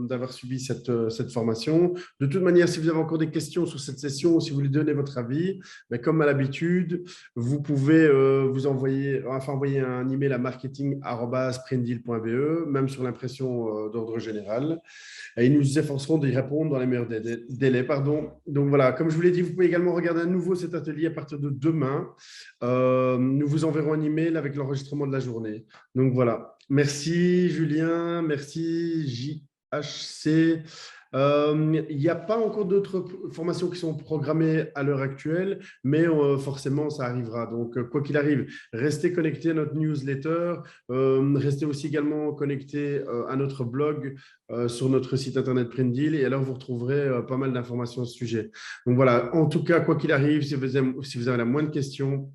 d'avoir suivi cette formation. De toute manière, si vous avez encore des questions sur cette session ou si vous voulez donner votre avis, comme à l'habitude, vous pouvez envoyer un email à marketing@sprintdeal.be, même sur l'impression d'ordre général. Et nous nous efforcerons d'y répondre dans les meilleurs délais. Pardon. Donc voilà, comme je vous l'ai dit, vous pouvez également regarder à nouveau cet atelier à partir de demain. Nous vous enverrons un email avec l'enregistrement de la journée. Donc voilà. Merci Julien, merci JHC. Il n'y a pas encore d'autres formations qui sont programmées à l'heure actuelle, mais forcément, ça arrivera. Donc, quoi qu'il arrive, restez connectés à notre newsletter, restez aussi également connectés à notre blog sur notre site internet Printdeal, et alors vous retrouverez pas mal d'informations à ce sujet. Donc voilà, en tout cas, quoi qu'il arrive, si vous avez la moindre question,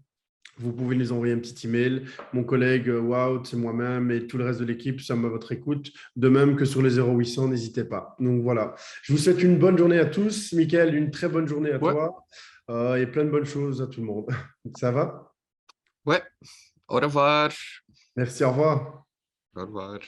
vous pouvez nous envoyer un petit email. Mon collègue Wout, c'est moi-même et tout le reste de l'équipe sommes à votre écoute. De même que sur les 0800, n'hésitez pas. Donc voilà. Je vous souhaite une bonne journée à tous. Michael, une très bonne journée à Ouais, toi et plein de bonnes choses à tout le monde. Ça va? ouais. Au revoir. Merci, au revoir. Au revoir.